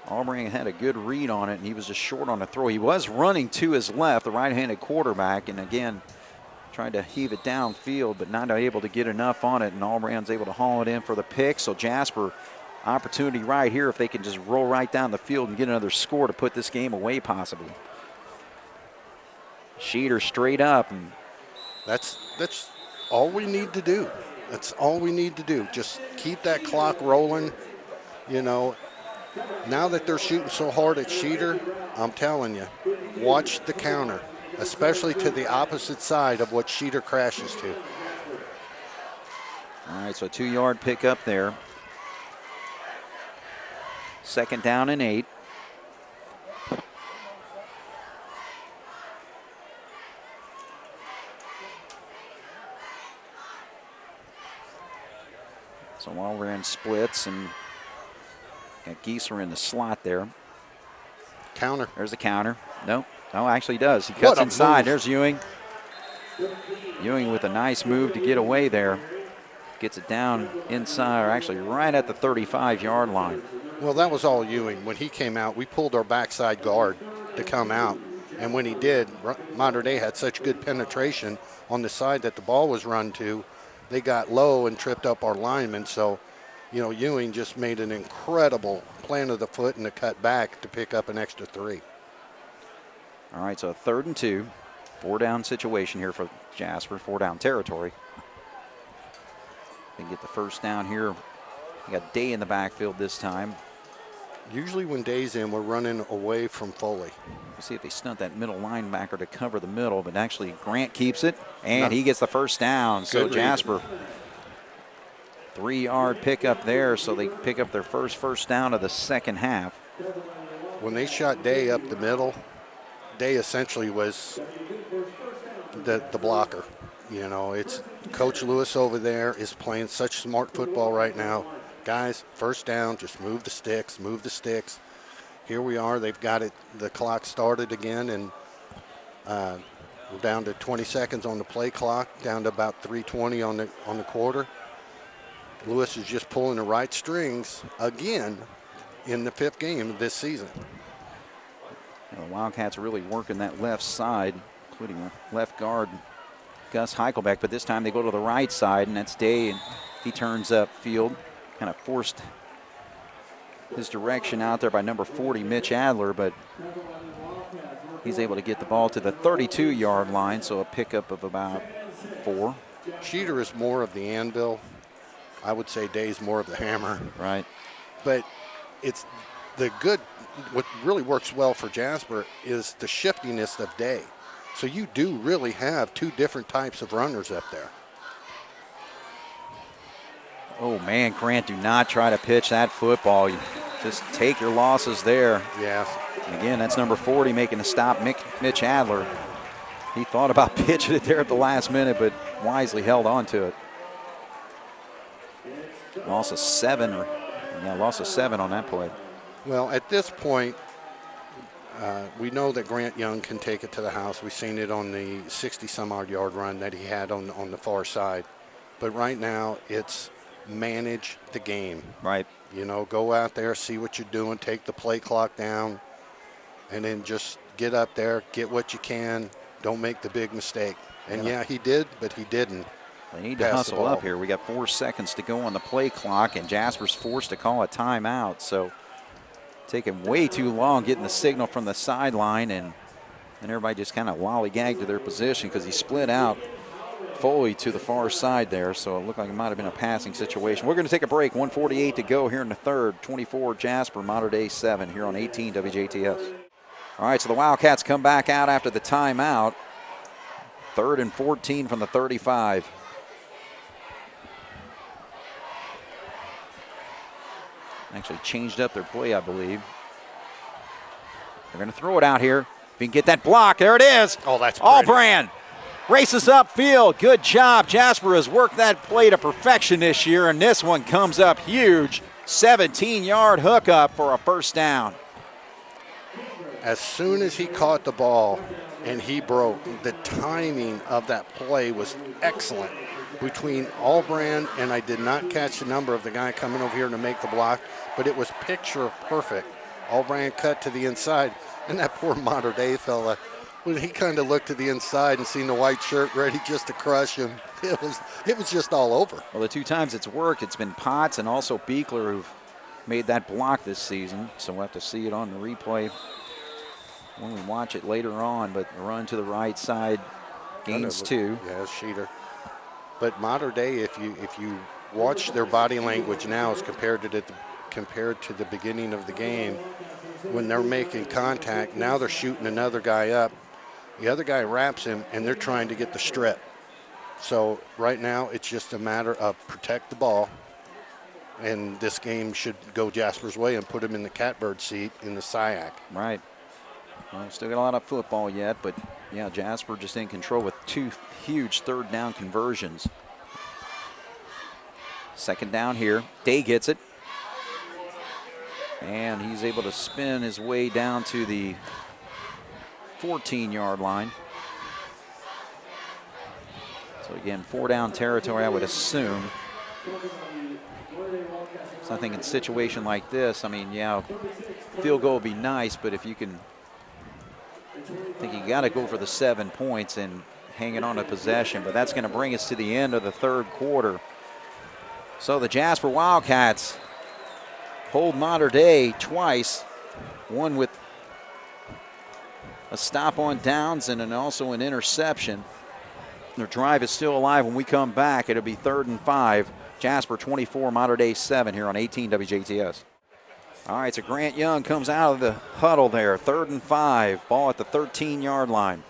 Albrand had a good read on it, and he was just short on the throw. He was running to his left, the right-handed quarterback, and again, trying to heave it downfield, but not able to get enough on it, and Albrand's able to haul it in for the pick. So Jasper, opportunity right here if they can just roll right down the field and get another score to put this game away possibly. Sheeter straight up. And that's all we need to do. That's all we need to do. Just keep that clock rolling. Now that they're shooting so hard at Sheeter, I'm telling you, watch the counter, especially to the opposite side of what Sheeter crashes to. All right, so 2-yard pickup there. 2nd down and 8. So Albrand splits and got Gieser in the slot there. Counter. There's the counter. No, actually does. He cuts inside. Move. There's Ewing. Ewing with a nice move to get away there. Gets it down inside, or actually right at the 35-yard line. Well, that was all Ewing. When he came out, we pulled our backside guard to come out. And when he did, Mater Day had such good penetration on the side that the ball was run to. They got low and tripped up our linemen. So, Ewing just made an incredible plant of the foot and a cut back to pick up an extra 3. All right, so 3rd and 2. 4-down situation here for Jasper, 4-down territory. They get the first down here. We got Day in the backfield this time. Usually when Day's in, we're running away from Foley. We'll see if they stunt that middle linebacker to cover the middle, but actually Grant keeps it, and he gets the first down. So Jasper, 3-yard pickup there, so they pick up their first down of the second half. When they shot Day up the middle, Day essentially was the blocker. It's Coach Lewis over there is playing such smart football right now. Guys, first down, just move the sticks, move the sticks. Here we are. They've got it. The clock started again, and we're down to 20 seconds on the play clock, down to about 3:20 on the quarter. Lewis is just pulling the right strings again in the 5th game of this season. The Wildcats are really working that left side, including the left guard, Gus Heichelbeck, but this time they go to the right side, and that's Day, and he turns up field. Kind of forced his direction out there by number 40, Mitch Adler, but he's able to get the ball to the 32-yard line, so a pickup of about 4. Sheeter is more of the anvil. I would say Day's more of the hammer. Right. But it's the good, what really works well for Jasper is the shiftiness of Day. So you do really have 2 different types of runners up there. Oh, man, Grant, do not try to pitch that football. You just take your losses there. Yeah. And again, that's number 40 making the stop, Mitch Adler. He thought about pitching it there at the last minute, but wisely held on to it. Loss of 7 on that play. Well, at this point, we know that Grant Young can take it to the house. We've seen it on the 60-some-odd yard run that he had on the far side. But right now, it's manage the game. Right. You know, go out there, see what you're doing, take the play clock down, and then just get up there, get what you can. Don't make the big mistake. And, yeah, he did, but he didn't. They need to hustle up here. We got 4 seconds to go on the play clock, and Jasper's forced to call a timeout. So taking way too long getting the signal from the sideline, and everybody just kind of lollygagged to their position because he split out Foley to the far side there, so it looked like it might have been a passing situation. We're going to take a break. 1:48 to go here in the third. 24 Jasper, Mater Dei 7 here on 18 WJTS. All right, so the Wildcats come back out after the timeout. 3rd and 14 from the 35. Actually changed up their play, I believe. They're going to throw it out here. If you can get that block, there it is. Oh, that's pretty. Allbrand races upfield. Good job. Jasper has worked that play to perfection this year, and this one comes up huge. 17-yard hookup for a first down. As soon as he caught the ball and he broke, the timing of that play was excellent between Allbrand, and I did not catch the number of the guy coming over here to make the block, but it was picture perfect. Allbrand cut to the inside, and that poor Mater Dei fella, when he kind of looked to the inside and seen the white shirt ready just to crush him, it was just all over. Well, the 2 times it's worked, it's been Potts and also Beekler who've made that block this season, so we'll have to see it on the replay when we watch it later on, but the run to the right side gains 2. Yeah, Sheeter. But Mater Dei, if you watch their body language now as compared to the beginning of the game, when they're making contact, now they're shooting another guy up. The other guy wraps him, and they're trying to get the strip. So right now, it's just a matter of protect the ball, and this game should go Jasper's way and put him in the catbird seat in the SIAC. Right. Well, still got a lot of football yet, but yeah, Jasper just in control with 2 huge 3rd down conversions. 2nd down here. Day gets it. And he's able to spin his way down to the 14-yard line. So again, 4 down territory, I would assume. So I think in a situation like this, I mean, yeah, field goal would be nice, but if you can, I think you got to go for the 7 points and hang it on a possession, but that's going to bring us to the end of the 3rd quarter. So the Jasper Wildcats hold Mater Dei twice, one with a stop on downs and also an interception. Their drive is still alive when we come back. It'll be 3rd and 5. Jasper 24, Mater Dei 7 here on 18 WJTS. All right, so Grant Young comes out of the huddle there. 3rd and 5, ball at the 13-yard line.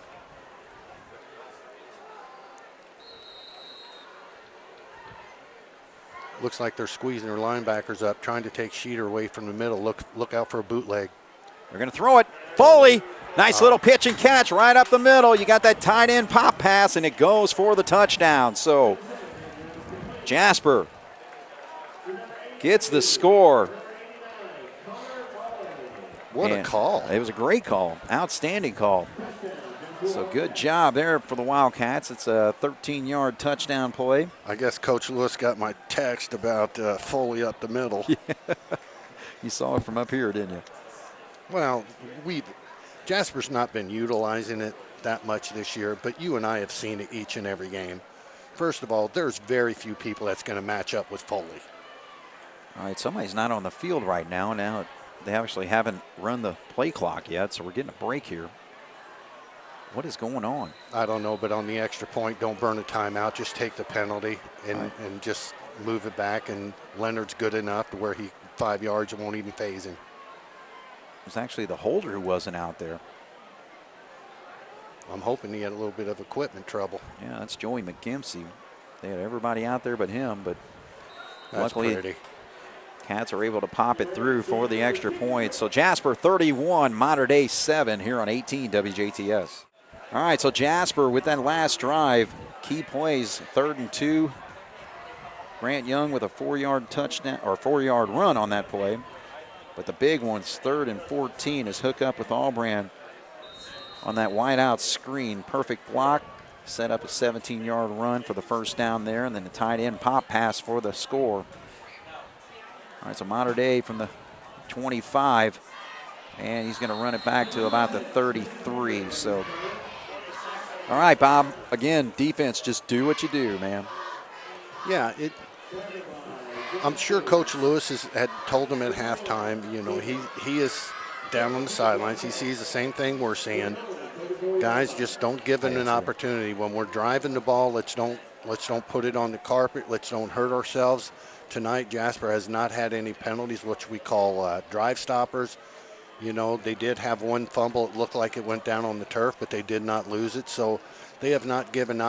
Looks like they're squeezing their linebackers up, trying to take Sheeter away from the middle. Look out for a bootleg. They're going to throw it. Foley, nice little pitch and catch right up the middle. You got that tight end pop pass, and it goes for the touchdown. So Jasper gets the score. What a call. It was a great call. Outstanding call. So good job there for the Wildcats. It's a 13-yard touchdown play. I guess Coach Lewis got my text about Foley up the middle. Yeah. You saw it from up here, didn't you? Well, Jasper's not been utilizing it that much this year, but you and I have seen it each and every game. First of all, there's very few people that's going to match up with Foley. All right, somebody's not on the field right now. Now they actually haven't run the play clock yet, so we're getting a break here. What is going on? I don't know, but on the extra point, don't burn a timeout. Just take the penalty and just move it back. And Leonard's good enough to where 5 yards, it won't even phase him. It was actually the holder who wasn't out there. I'm hoping he had a little bit of equipment trouble. Yeah, that's Joey McGimsey. They had everybody out there but him, but That's luckily pretty. Cats are able to pop it through for the extra point. So Jasper 31, Mater Dei 7 here on 18 WJTS. All right, so Jasper with that last drive, key plays, 3rd and 2. Grant Young with a 4-yard touchdown or 4-yard run on that play. But the big one's 3rd and 14 is hook up with Allbrand on that wide out screen. Perfect block, set up a 17-yard run for the first down there, and then the tight end pop pass for the score. All right, so Mater Dei from the 25, and he's going to run it back to about the 33. So, all right, Bob, again, defense, just do what you do, man. Yeah, I'm sure Coach Lewis had told him at halftime, he is down on the sidelines. He sees the same thing we're seeing. Guys, just don't give him an opportunity. When we're driving the ball, let's don't put it on the carpet. Let's don't hurt ourselves. Tonight, Jasper has not had any penalties, which we call drive stoppers. They did have one fumble. It looked like it went down on the turf, but they did not lose it. So they have not given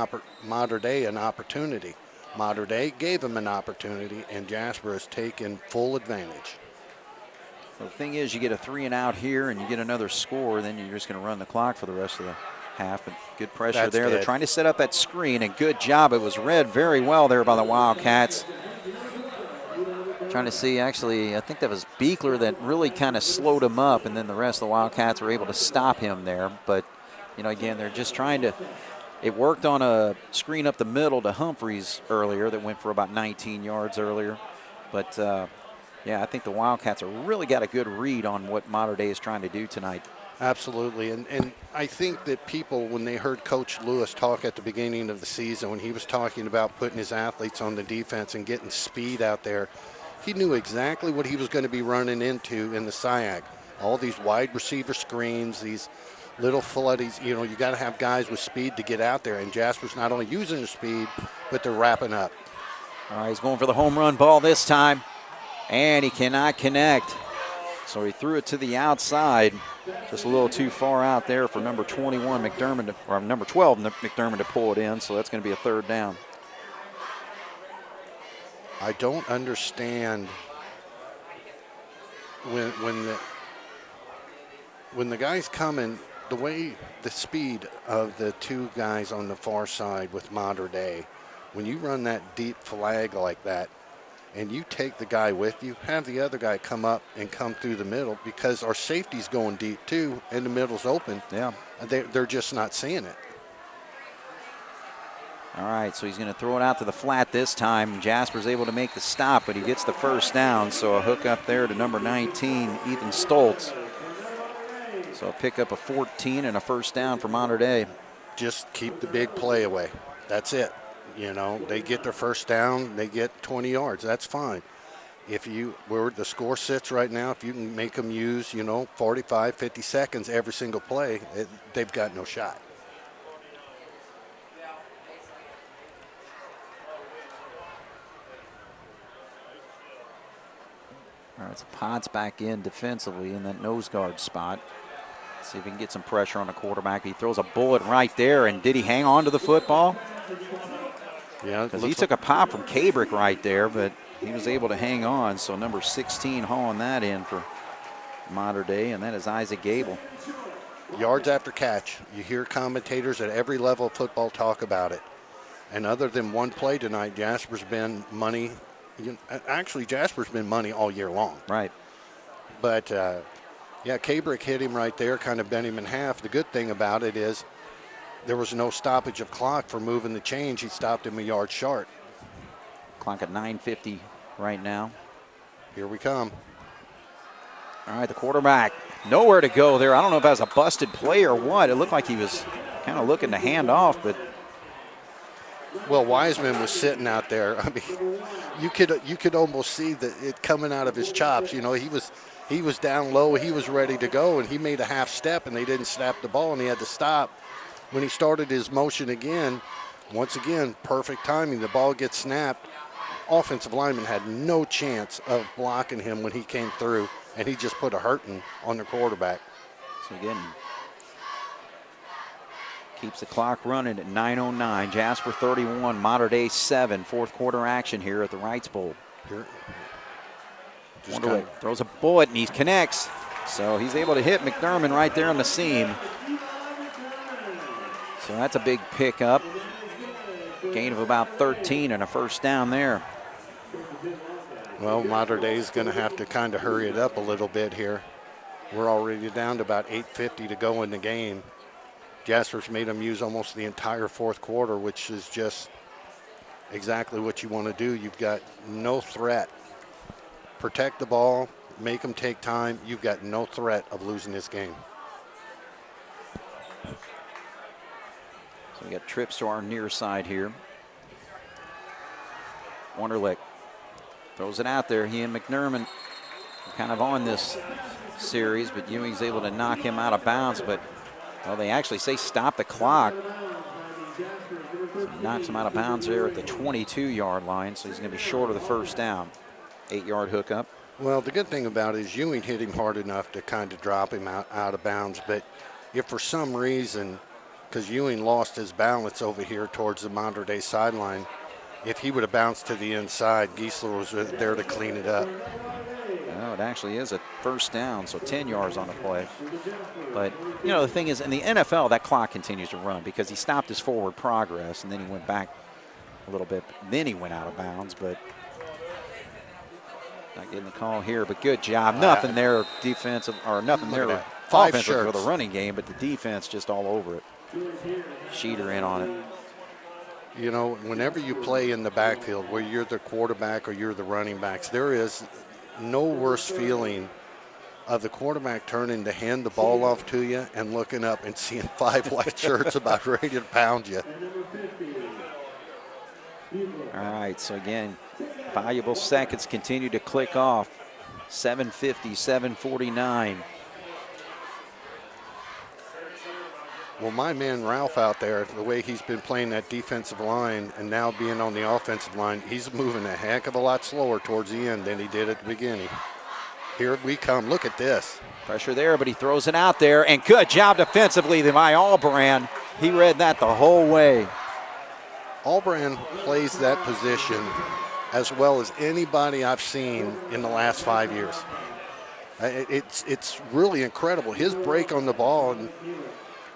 Mater Dei an opportunity. Mater Dei gave them an opportunity, and Jasper has taken full advantage. Well, the thing is, you get a 3 and out here and you get another score, then you're just going to run the clock for the rest of the half. And good pressure That's there. dead. They're trying to set up that screen, and good job. It was read very well there by the Wildcats. Trying to see, actually, I think that was Beekler that really kind of slowed him up, and then the rest of the Wildcats were able to stop him there. But, again, they're just trying to – it worked on a screen up the middle to Humphreys earlier that went for about 19 yards earlier. But, yeah, I think the Wildcats have really got a good read on what Mater Dei is trying to do tonight. Absolutely. And I think that people, when they heard Coach Lewis talk at the beginning of the season, when he was talking about putting his athletes on the defense and getting speed out there, he knew exactly what he was going to be running into in the SIAC. All these wide receiver screens, these little floodies. You got to have guys with speed to get out there. And Jasper's not only using the speed, but they're wrapping up. All right, he's going for the home run ball this time. And he cannot connect. So he threw it to the outside. Just a little too far out there for number 21 McDermott, or number 12 McDermott to pull it in. So that's going to be a 3rd down. I don't understand when the guy's coming, the speed of the 2 guys on the far side with Mater Dei. When you run that deep flag like that, and you take the guy with you, have the other guy come up and come through the middle, because our safety's going deep too, and the middle's open. Yeah. They're just not seeing it. All right, so he's going to throw it out to the flat this time. Jasper's able to make the stop, but he gets the first down. So a hook up there to number 19, Ethan Stoltz. So a pick up a 14 and a first down for Mater Dei. Just keep the big play away. That's it. They get their first down, they get 20 yards. That's fine. Where the score sits right now, if you can make them use, 45, 50 seconds every single play, they've got no shot. All right, so Potts back in defensively in that nose guard spot. Let's see if he can get some pressure on the quarterback. He throws a bullet right there, and did he hang on to the football? Yeah, because he took a pop from Cabrick right there, but he was able to hang on. So number 16 hauling that in for Mater Dei, and that is Isaac Gable. Yards after catch. You hear commentators at every level of football talk about it. And other than one play tonight, Jasper's been money. Actually, Jasper's been money all year long. Right. But, yeah, Cabrick hit him right there, kind of bent him in half. The good thing about it is there was no stoppage of clock for moving the change. He stopped him a yard short. Clock at 9:50 right now. Here we come. All right, the quarterback, nowhere to go there. I don't know if that was a busted play or what. It looked like he was kind of looking to hand off, but Well, Wiseman was sitting out there. I mean, you could almost see it coming out of his chops. You know, he was down low. He was ready to go, and he made a half step, and they didn't snap the ball, and he had to stop. When he started his motion again, once again, perfect timing. The ball gets snapped. Offensive lineman had no chance of blocking him when he came through, and he just put a hurting on the quarterback. So again, keeps the clock running at 9:09. Jasper 31, Mater Dei 7. Fourth quarter action here at the Wrights Bowl. Wonderlic throws a bullet and he connects. So he's able to hit McDermott right there on the seam. So that's a big pickup. Gain of about 13 and a first down there. Well, Mater Dei is going to have to kind of hurry it up a little bit here. We're already down to about 8:50 to go in the game. Jasper's made them use almost the entire fourth quarter, which is just exactly what you want to do. You've got no threat. Protect the ball, make them take time. You've got no threat of losing this game. So we got trips to our near side here. Wonderlic throws it out there. He and McDermott are kind of on this series, but Ewing's able to knock him out of bounds. But well, they actually say stop the clock. So knocks him out of bounds there at the 22-yard line, so he's going to be short of the first down. 8-yard hookup. Well, the good thing about it is Ewing hit him hard enough to kind of drop him out of bounds. But if for some reason, because Ewing lost his balance over here towards the Mater Dei sideline, if he would have bounced to the inside, Giesler was there to clean it up. No, it actually is a first down, so 10 yards on the play. But, you know, the thing is, in the NFL, that clock continues to run because he stopped his forward progress, and then he went back a little bit. Then he went out of bounds, but not getting the call here. But good job. Nothing there defensive, or nothing there offensive for the running game, but the defense just all over it. Sheeter in on it. You know, whenever you play in the backfield where you're the quarterback or you're the running backs, there is no worse feeling of the quarterback turning to hand the ball off to you and looking up and seeing 5 white shirts about ready to pound you. All right, so again, valuable seconds continue to click off. 7:50, 7:49. Well, my man Ralph out there, the way he's been playing that defensive line and now being on the offensive line, he's moving a heck of a lot slower towards the end than he did at the beginning. Here we come. Look at this. Pressure there, but he throws it out there, and good job defensively by Albrand. He read that the whole way. Albrand plays that position as well as anybody I've seen in the last 5 years. It's really incredible. His break on the ball, and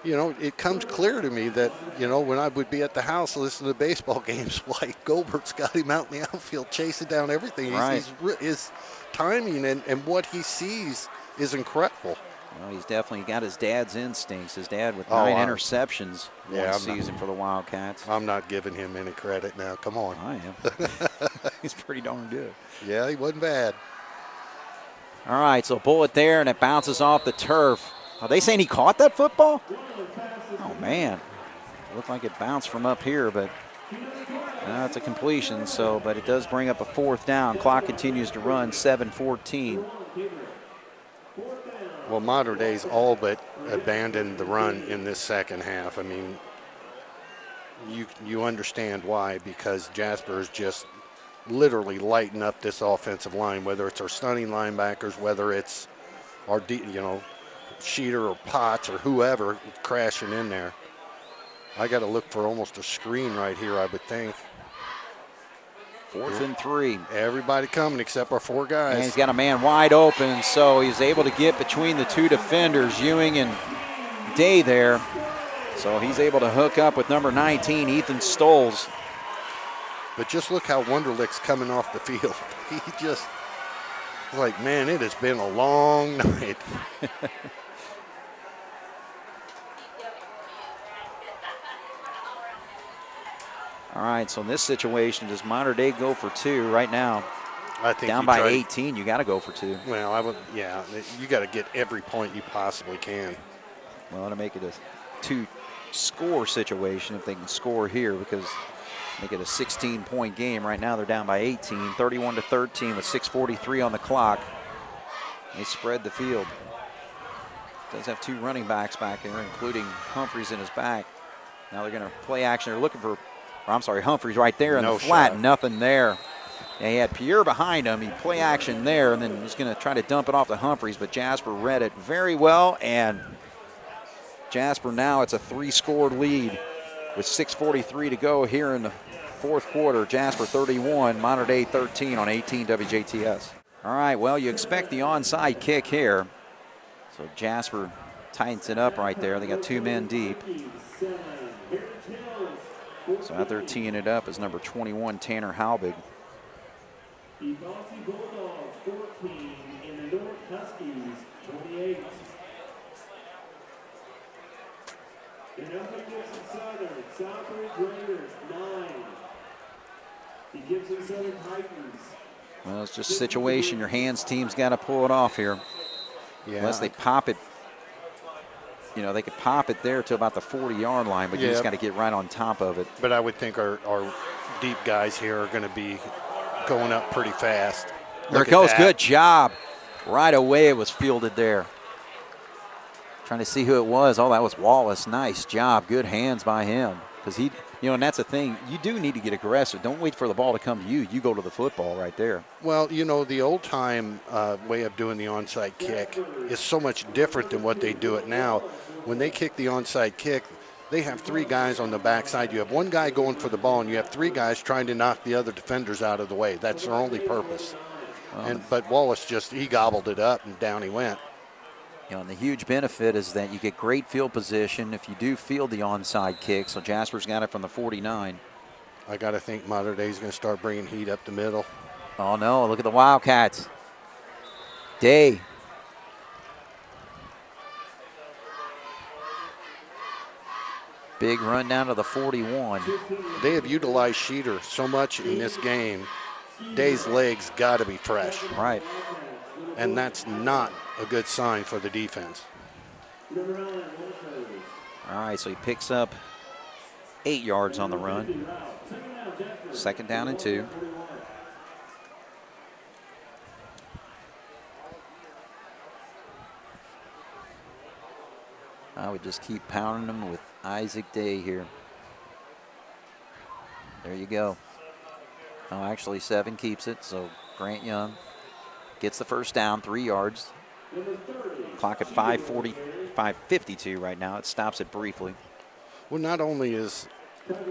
you know, it comes clear to me that, you know, when I would be at the house listening to baseball games, like Goldberg's got him out in the outfield chasing down everything. Right. His timing and what he sees is incredible. Well, he's definitely got his dad's instincts. His dad with 9 interceptions one season for the Wildcats. I'm not giving him any credit now. Come on. I am. He's pretty darn good. Yeah, he wasn't bad. All right, so bullet there, and it bounces off the turf. Are they saying he caught that football? Oh, man. Looked like it bounced from up here, but it's a completion. So, but it does bring up a fourth down. Clock continues to run, 7:14. Well, Mater Dei's all but abandoned the run in this second half. I mean, you understand why, because Jasper is just literally lighting up this offensive line, whether it's our stunning linebackers, whether it's our, Sheeter or Potts or whoever crashing in there. I got to look for almost a screen right here, I would think. 4th and 3. Everybody coming except our 4 guys. And he's got a man wide open, so he's able to get between the 2 defenders, Ewing and Day there. So he's able to hook up with number 19, Ethan Stoles. But just look how Wonderlick's coming off the field. He just, like, man, it has been a long night. All right, so in this situation, does Mater Dei go for 2 right now? I think down by 18, you got to go for 2. Well, I would, yeah, you got to get every point you possibly can. Well, to make it a 2-score situation if they can score here, because Make it a 16-point game. Right now they're down by 18, 31-13 with 6:43 on the clock. They spread the field. Does have two running backs back there, including Humphreys in his back. Now they're going to play action. They're looking for, Humphreys right there in the flat. Shot. Nothing there. And he had Pierre behind him. He play action there, and then he's going to try to dump it off to Humphreys, but Jasper read it very well, and Jasper now it's a 3-score lead with 6:43 to go here in the fourth quarter. Jasper 31, Mater Dei 13 on 18 WJTS. All right, well, you expect the onside kick here. So Jasper tightens it up right there. They got two men deep. So out there teeing it up is number 21, Tanner Halbig. The Bossy Bulldogs 14 and the North Huskies 28. The Norfolk Gibson Southern, Southbridge Raiders 9. The Gibson Southern Titans. Well, it's just a situation. Your hands team's got to pull it off here. Yeah. Unless they pop it. You know, they could pop it there to about the 40-yard line, but you just got to get right on top of it. But I would think our deep guys here are going to be going up pretty fast. There it goes. Good job. Right away it was fielded there. Trying to see who it was. Oh, that was Wallace. Nice job. Good hands by him. Because he, and that's the thing. You do need to get aggressive. Don't wait for the ball to come to you. You go to the football right there. Well, the old-time way of doing the onside kick is so much different than what they do it now. When they kick the onside kick, they have three guys on the backside. You have one guy going for the ball, and you have three guys trying to knock the other defenders out of the way. That's their only purpose. But Wallace he gobbled it up, and down he went. And the huge benefit is that you get great field position if you do field the onside kick. So Jasper's got it from the 49. I got to think Mater Dei's going to start bringing heat up the middle. Oh, no. Look at the Wildcats. Day. Big run down to the 41. They have utilized Sheeter so much in this game. Day's legs got to be fresh. Right. And that's not a good sign for the defense. All right, so he picks up 8 yards on the run. Second down and 2. I would just keep pounding them with Isaac Day here. There you go. Oh, actually 7 keeps it, so Grant Young gets the first down, 3 yards. Clock at 5:52 right now. It stops it briefly. Well, not only is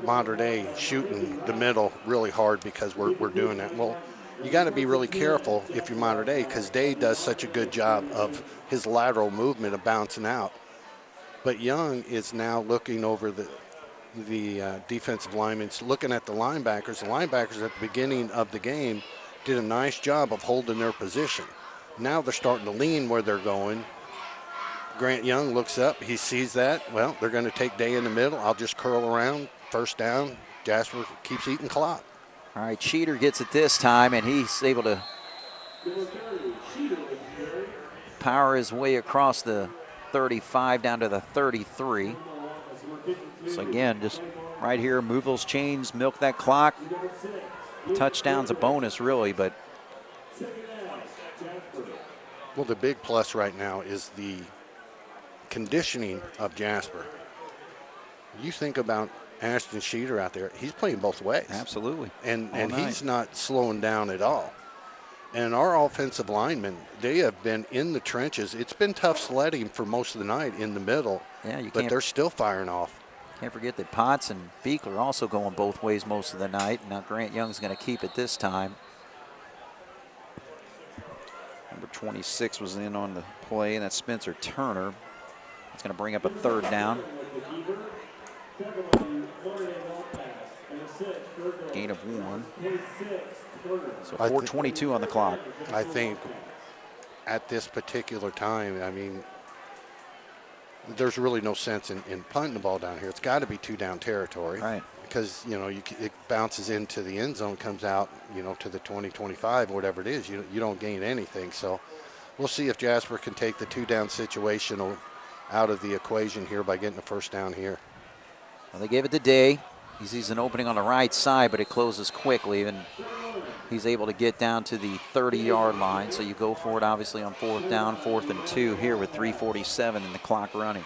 Mater Dei shooting the middle really hard because we're doing that. Well, you got to be really careful if you're Mater Dei because Day does such a good job of his lateral movement of bouncing out. But Young is now looking over the defensive linemen, looking at the linebackers. The linebackers at the beginning of the game did a nice job of holding their position. Now they're starting to lean where they're going. Grant Young looks up. He sees that. Well, they're going to take Day in the middle. I'll just curl around. First down. Jasper keeps eating clock. All right, Cheater gets it this time, and he's able to power his way across the 35 down to the 33. So again, just right here, move those chains, milk that clock. Touchdown's a bonus, really, but. Well, the big plus right now is the conditioning of Jasper. You think about Ashton Sheeter out there, he's playing both ways. Absolutely. And he's not slowing down at all. And our offensive linemen, they have been in the trenches. It's been tough sledding for most of the night in the middle, but they're still firing off. Can't forget that Potts and Beekler also going both ways most of the night. Now Grant Young's going to keep it this time. Number 26 was in on the play, and that's Spencer Turner. It's going to bring up a third down. Gain of 1. So 4:22 on the clock. I think at this particular time, I mean, there's really no sense in punting the ball down here. It's got to be 2-down territory. Right. Because, it bounces into the end zone, comes out, to the 20, 25, whatever it is. You don't gain anything. So we'll see if Jasper can take the 2-down situation out of the equation here by getting the first down here. Well, they gave it to Day. He sees an opening on the right side, but it closes quickly, and he's able to get down to the 30-yard line. So you go for it, obviously, on 4th down, 4th and 2 here with 3:47 in the clock running.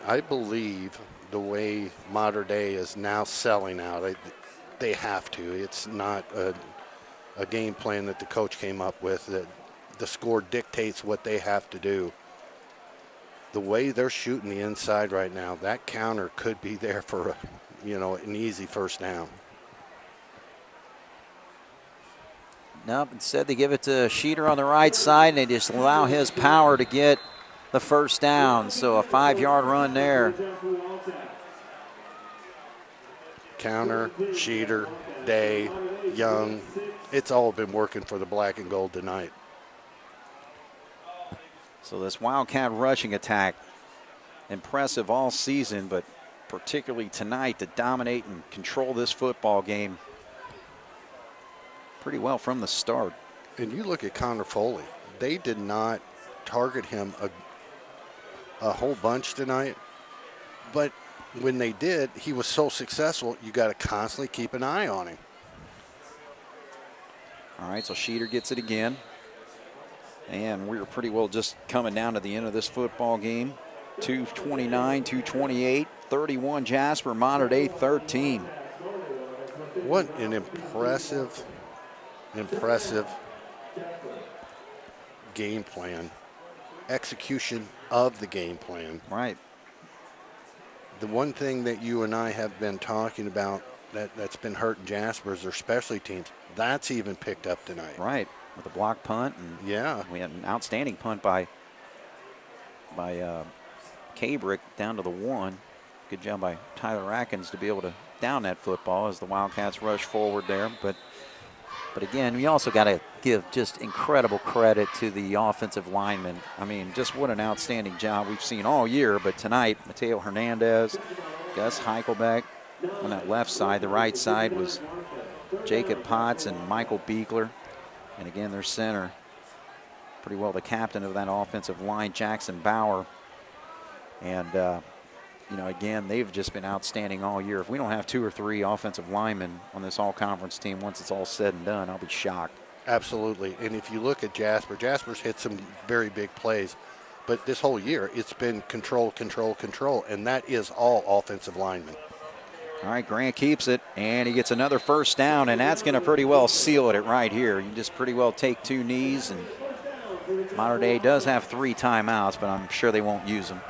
I believe the way Mater Dei is now selling out, they have to. It's not a game plan that the coach came up with, that the score dictates what they have to do. The way they're shooting the inside right now, that counter could be there for an easy first down. Nope, instead they give it to Sheeter on the right side, and they just allow his power to get the first down. So a 5-yard run there. Counter, Sheeter, Day, Young, it's all been working for the black and gold tonight. So this Wildcat rushing attack, impressive all season, but particularly tonight to dominate and control this football game pretty well from the start. And you look at Connor Foley, they did not target him a whole bunch tonight, but when they did, he was so successful, you got to constantly keep an eye on him. All right, so Sheeter gets it again. And we're pretty well just coming down to the end of this football game. 2:29, 2:28, 31 Jasper, Mater Dei 13. What an impressive game plan. Execution of the game plan. Right. The one thing that you and I have been talking about that's been hurting Jasper is their specialty teams. That's even picked up tonight. Right. With a block punt. And yeah. We had an outstanding punt by Cabrick down to the 1. Good job by Tyler Atkins to be able to down that football as the Wildcats rush forward there. But again, we also got to give just incredible credit to the offensive linemen. I mean, just what an outstanding job we've seen all year. But tonight, Mateo Hernandez, Gus Heichelbeck on that left side. The right side was Jacob Potts and Michael Beekler. And again, their center, pretty well the captain of that offensive line, Jackson Bauer. And, again, they've just been outstanding all year. If we don't have 2 or 3 offensive linemen on this all-conference team, once it's all said and done, I'll be shocked. Absolutely. And if you look at Jasper's hit some very big plays. But this whole year, it's been control, and that is all offensive linemen. All right, Grant keeps it, and he gets another first down, and that's going to pretty well seal it right here. You just pretty well take 2 knees, and Mater Dei does have 3 timeouts, but I'm sure they won't use them.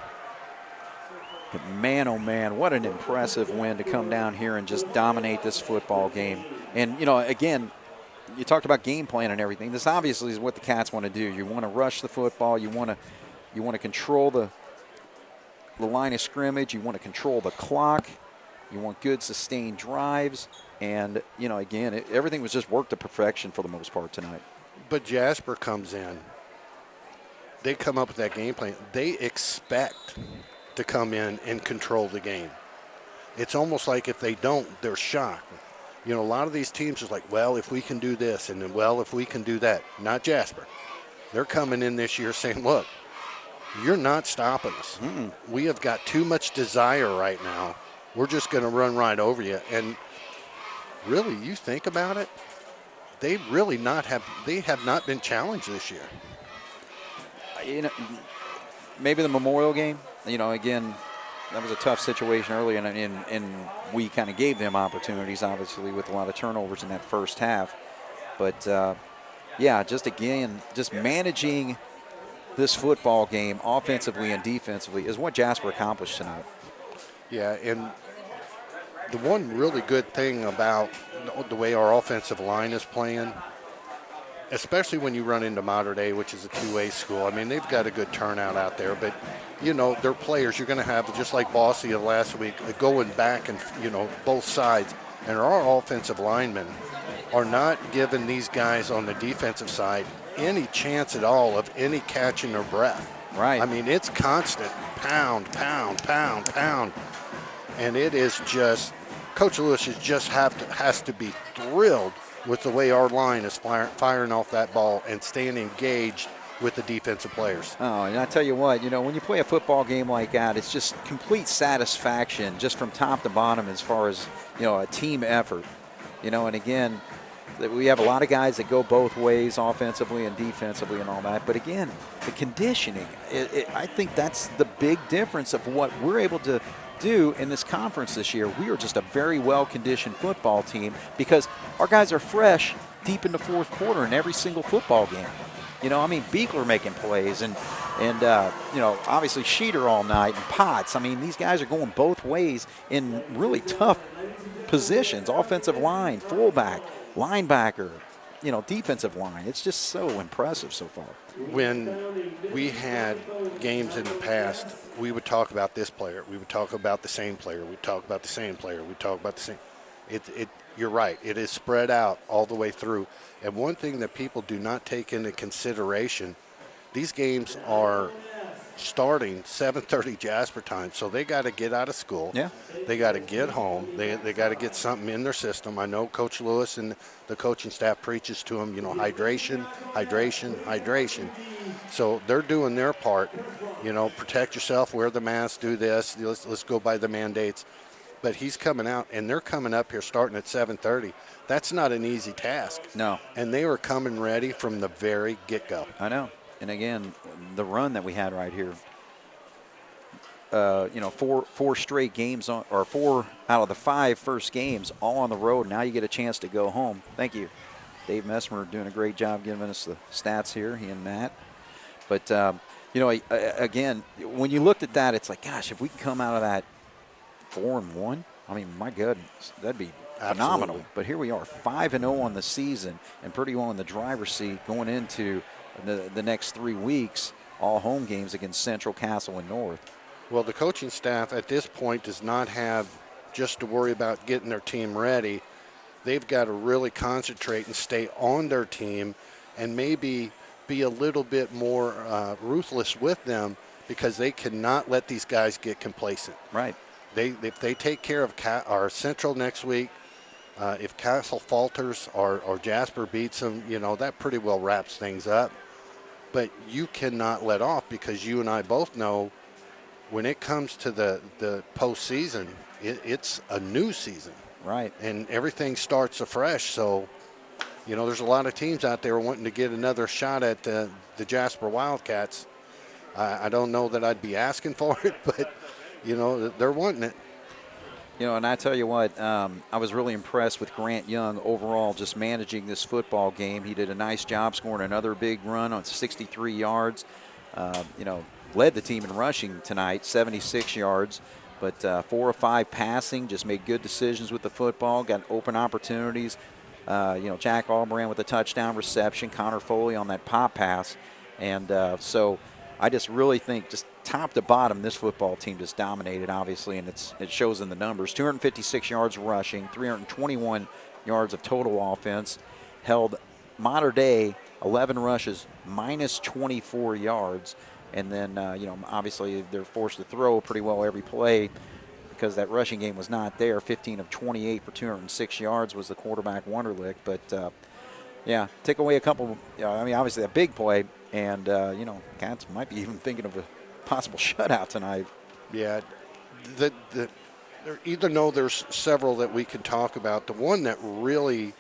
But man, oh man, what an impressive win to come down here and just dominate this football game. And, again, you talked about game plan and everything. This obviously is what the Cats want to do. You want to rush the football. You want to control the line of scrimmage. You want to control the clock. You want good sustained drives. And, again, everything was just worked to perfection for the most part tonight. But Jasper comes in. They come up with that game plan. They expect to come in and control the game. It's almost like if they don't, they're shocked. A lot of these teams is like, well, if we can do this, and then, well, if we can do that. Not Jasper. They're coming in this year saying, look, you're not stopping us. We have got too much desire right now. We're just going to run right over you. And really, you think about it, they have not been challenged this year. Maybe the Memorial game, again, that was a tough situation early, and we kind of gave them opportunities, obviously, with a lot of turnovers in that first half. But, just managing this football game offensively and defensively is what Jasper accomplished tonight. Yeah, and the one really good thing about the way our offensive line is playing, especially when you run into Mater Dei, which is a 2A school. I mean, they've got a good turnout out there, but, their players you're going to have, just like Bossy of last week, going back and, both sides. And our offensive linemen are not giving these guys on the defensive side any chance at all of any catching their breath. Right. I mean, it's constant pound. And it is just, Coach Lewis has to be thrilled with the way our line is firing off that ball and staying engaged with the defensive players. Oh, and I tell you what, when you play a football game like that, it's just complete satisfaction just from top to bottom as far as, a team effort. And again, we have a lot of guys that go both ways, offensively and defensively and all that. But again, the conditioning, I think that's the big difference of what we're able to do in this conference this year. We are just a very well-conditioned football team because our guys are fresh deep in the fourth quarter in every single football game. Beekler making plays and obviously Sheeter all night and Potts. These guys are going both ways in really tough positions, offensive line, fullback, linebacker, defensive line. It's just so impressive so far. When we had games in the past, we would talk about this player. We would talk about the same player. We'd talk about the same player. We'd talk about the same. You're right. It is spread out all the way through. And one thing that people do not take into consideration, these games are starting 7:30 Jasper time, so they got to get out of school. Yeah. They got to get home. They got to get something in their system. I know Coach Lewis and the coaching staff preaches to them, hydration, hydration, hydration. So they're doing their part. Protect yourself, wear the mask, do this. Let's go by the mandates. But he's coming out, and they're coming up here starting at 7:30. That's not an easy task. No. And they were coming ready from the very get-go. I know. And again, the run that we had right here, four straight games or 4 out of the 5 first games all on the road. Now you get a chance to go home. Thank you, Dave Messmer, doing a great job giving us the stats here. He and Matt. But again, when you looked at that, it's like, gosh, if we can come out of that 4-1, my goodness, that'd be phenomenal. Absolutely. But here we are, 5-0 on the season, and pretty well in the driver's seat going into the next 3 weeks, all home games against Central, Castle, and North. Well, the coaching staff at this point does not have just to worry about getting their team ready. They've got to really concentrate and stay on their team and maybe be a little bit more ruthless with them because they cannot let these guys get complacent. Right. If they take care of our Central next week, if Castle falters or Jasper beats them, that pretty well wraps things up. But you cannot let off because you and I both know when it comes to the postseason, it's a new season. Right. And everything starts afresh. So, there's a lot of teams out there wanting to get another shot at the Jasper Wildcats. I don't know that I'd be asking for it, but, they're wanting it. And I tell you what, I was really impressed with Grant Young overall just managing this football game. He did a nice job scoring another big run on 63 yards. Led the team in rushing tonight, 76 yards. But 4 or 5 passing, just made good decisions with the football, got open opportunities. Jack Albrand with a touchdown reception, Connor Foley on that pop pass. And so I just really think just top to bottom, this football team just dominated, obviously, and it shows in the numbers. 256 yards rushing, 321 yards of total offense, held Mater Dei 11 rushes, minus 24 yards. And then, obviously they're forced to throw pretty well every play because that rushing game was not there. 15 of 28 for 206 yards was the quarterback Wonderlick. But, take away a couple, obviously a big play. And, Cats might be even thinking of a possible shutout tonight. Yeah. There's several that we can talk about. The one that really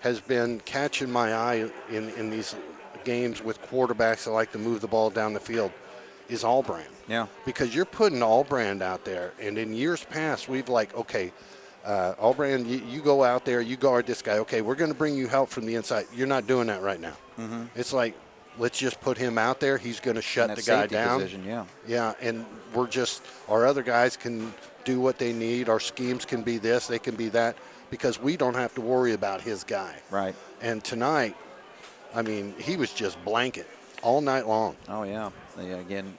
has been catching my eye in these games with quarterbacks that like to move the ball down the field is Albrand. Yeah. Because you're putting Albrand out there, and in years past we've Albrand, you go out there, you guard this guy. Okay, we're going to bring you help from the inside. You're not doing that right now. Mm-hmm. It's like, let's just put him out there. He's going to shut the guy down. Position, yeah. Yeah, and our other guys can do what they need. Our schemes can be this, they can be that, because we don't have to worry about his guy. Right. And tonight, he was just blanket all night long. Oh, yeah. Again,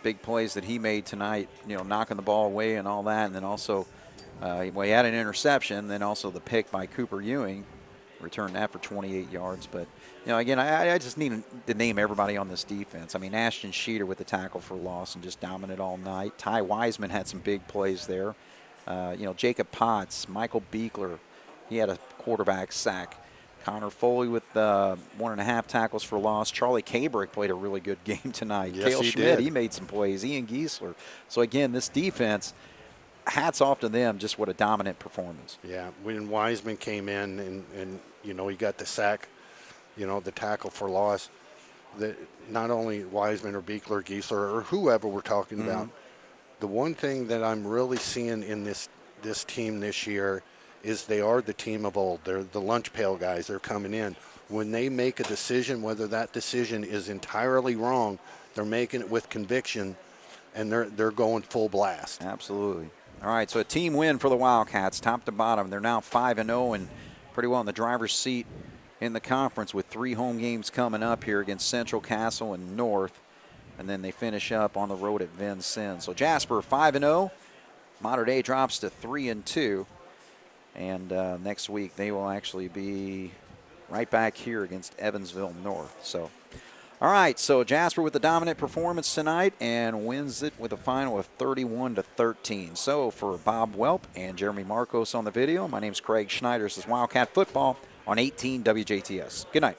big plays that he made tonight, knocking the ball away and all that. And then also, he had an interception, then also the pick by Cooper Ewing, returned that for 28 yards. But, again, I just need to name everybody on this defense. Ashton Sheeter with the tackle for loss and just dominant all night. Ty Wiseman had some big plays there. Jacob Potts, Michael Beekler, he had a quarterback sack. Connor Foley with 1.5 tackles for loss. Charlie Cabrick played a really good game tonight. Yes, Cale he Schmidt, did. he made some plays. Ian Giesler. So, again, this defense, hats off to them, just what a dominant performance. Yeah, when Wiseman came in and he got the sack, the tackle for loss, that not only Wiseman or Beekler, Giesler, or whoever we're talking about, the one thing that I'm really seeing in this team this year is they are the team of old. They're the lunch pail guys. They're coming in. When they make a decision, whether that decision is entirely wrong, they're making it with conviction, and they're going full blast. Absolutely. All right, so a team win for the Wildcats, top to bottom. They're now 5-0 and pretty well in the driver's seat in the conference with 3 home games coming up here against Central, Castle, and North. And then they finish up on the road at Vincennes. So Jasper 5-0. Mater Dei drops to 3-2. And next week they will actually be right back here against Evansville North. So, all right, so Jasper with the dominant performance tonight and wins it with a final of 31-13. So for Bob Welp and Jeremy Marcos on the video, my name's Craig Schneider. This is Wildcat Football on 18 WJTS. Good night.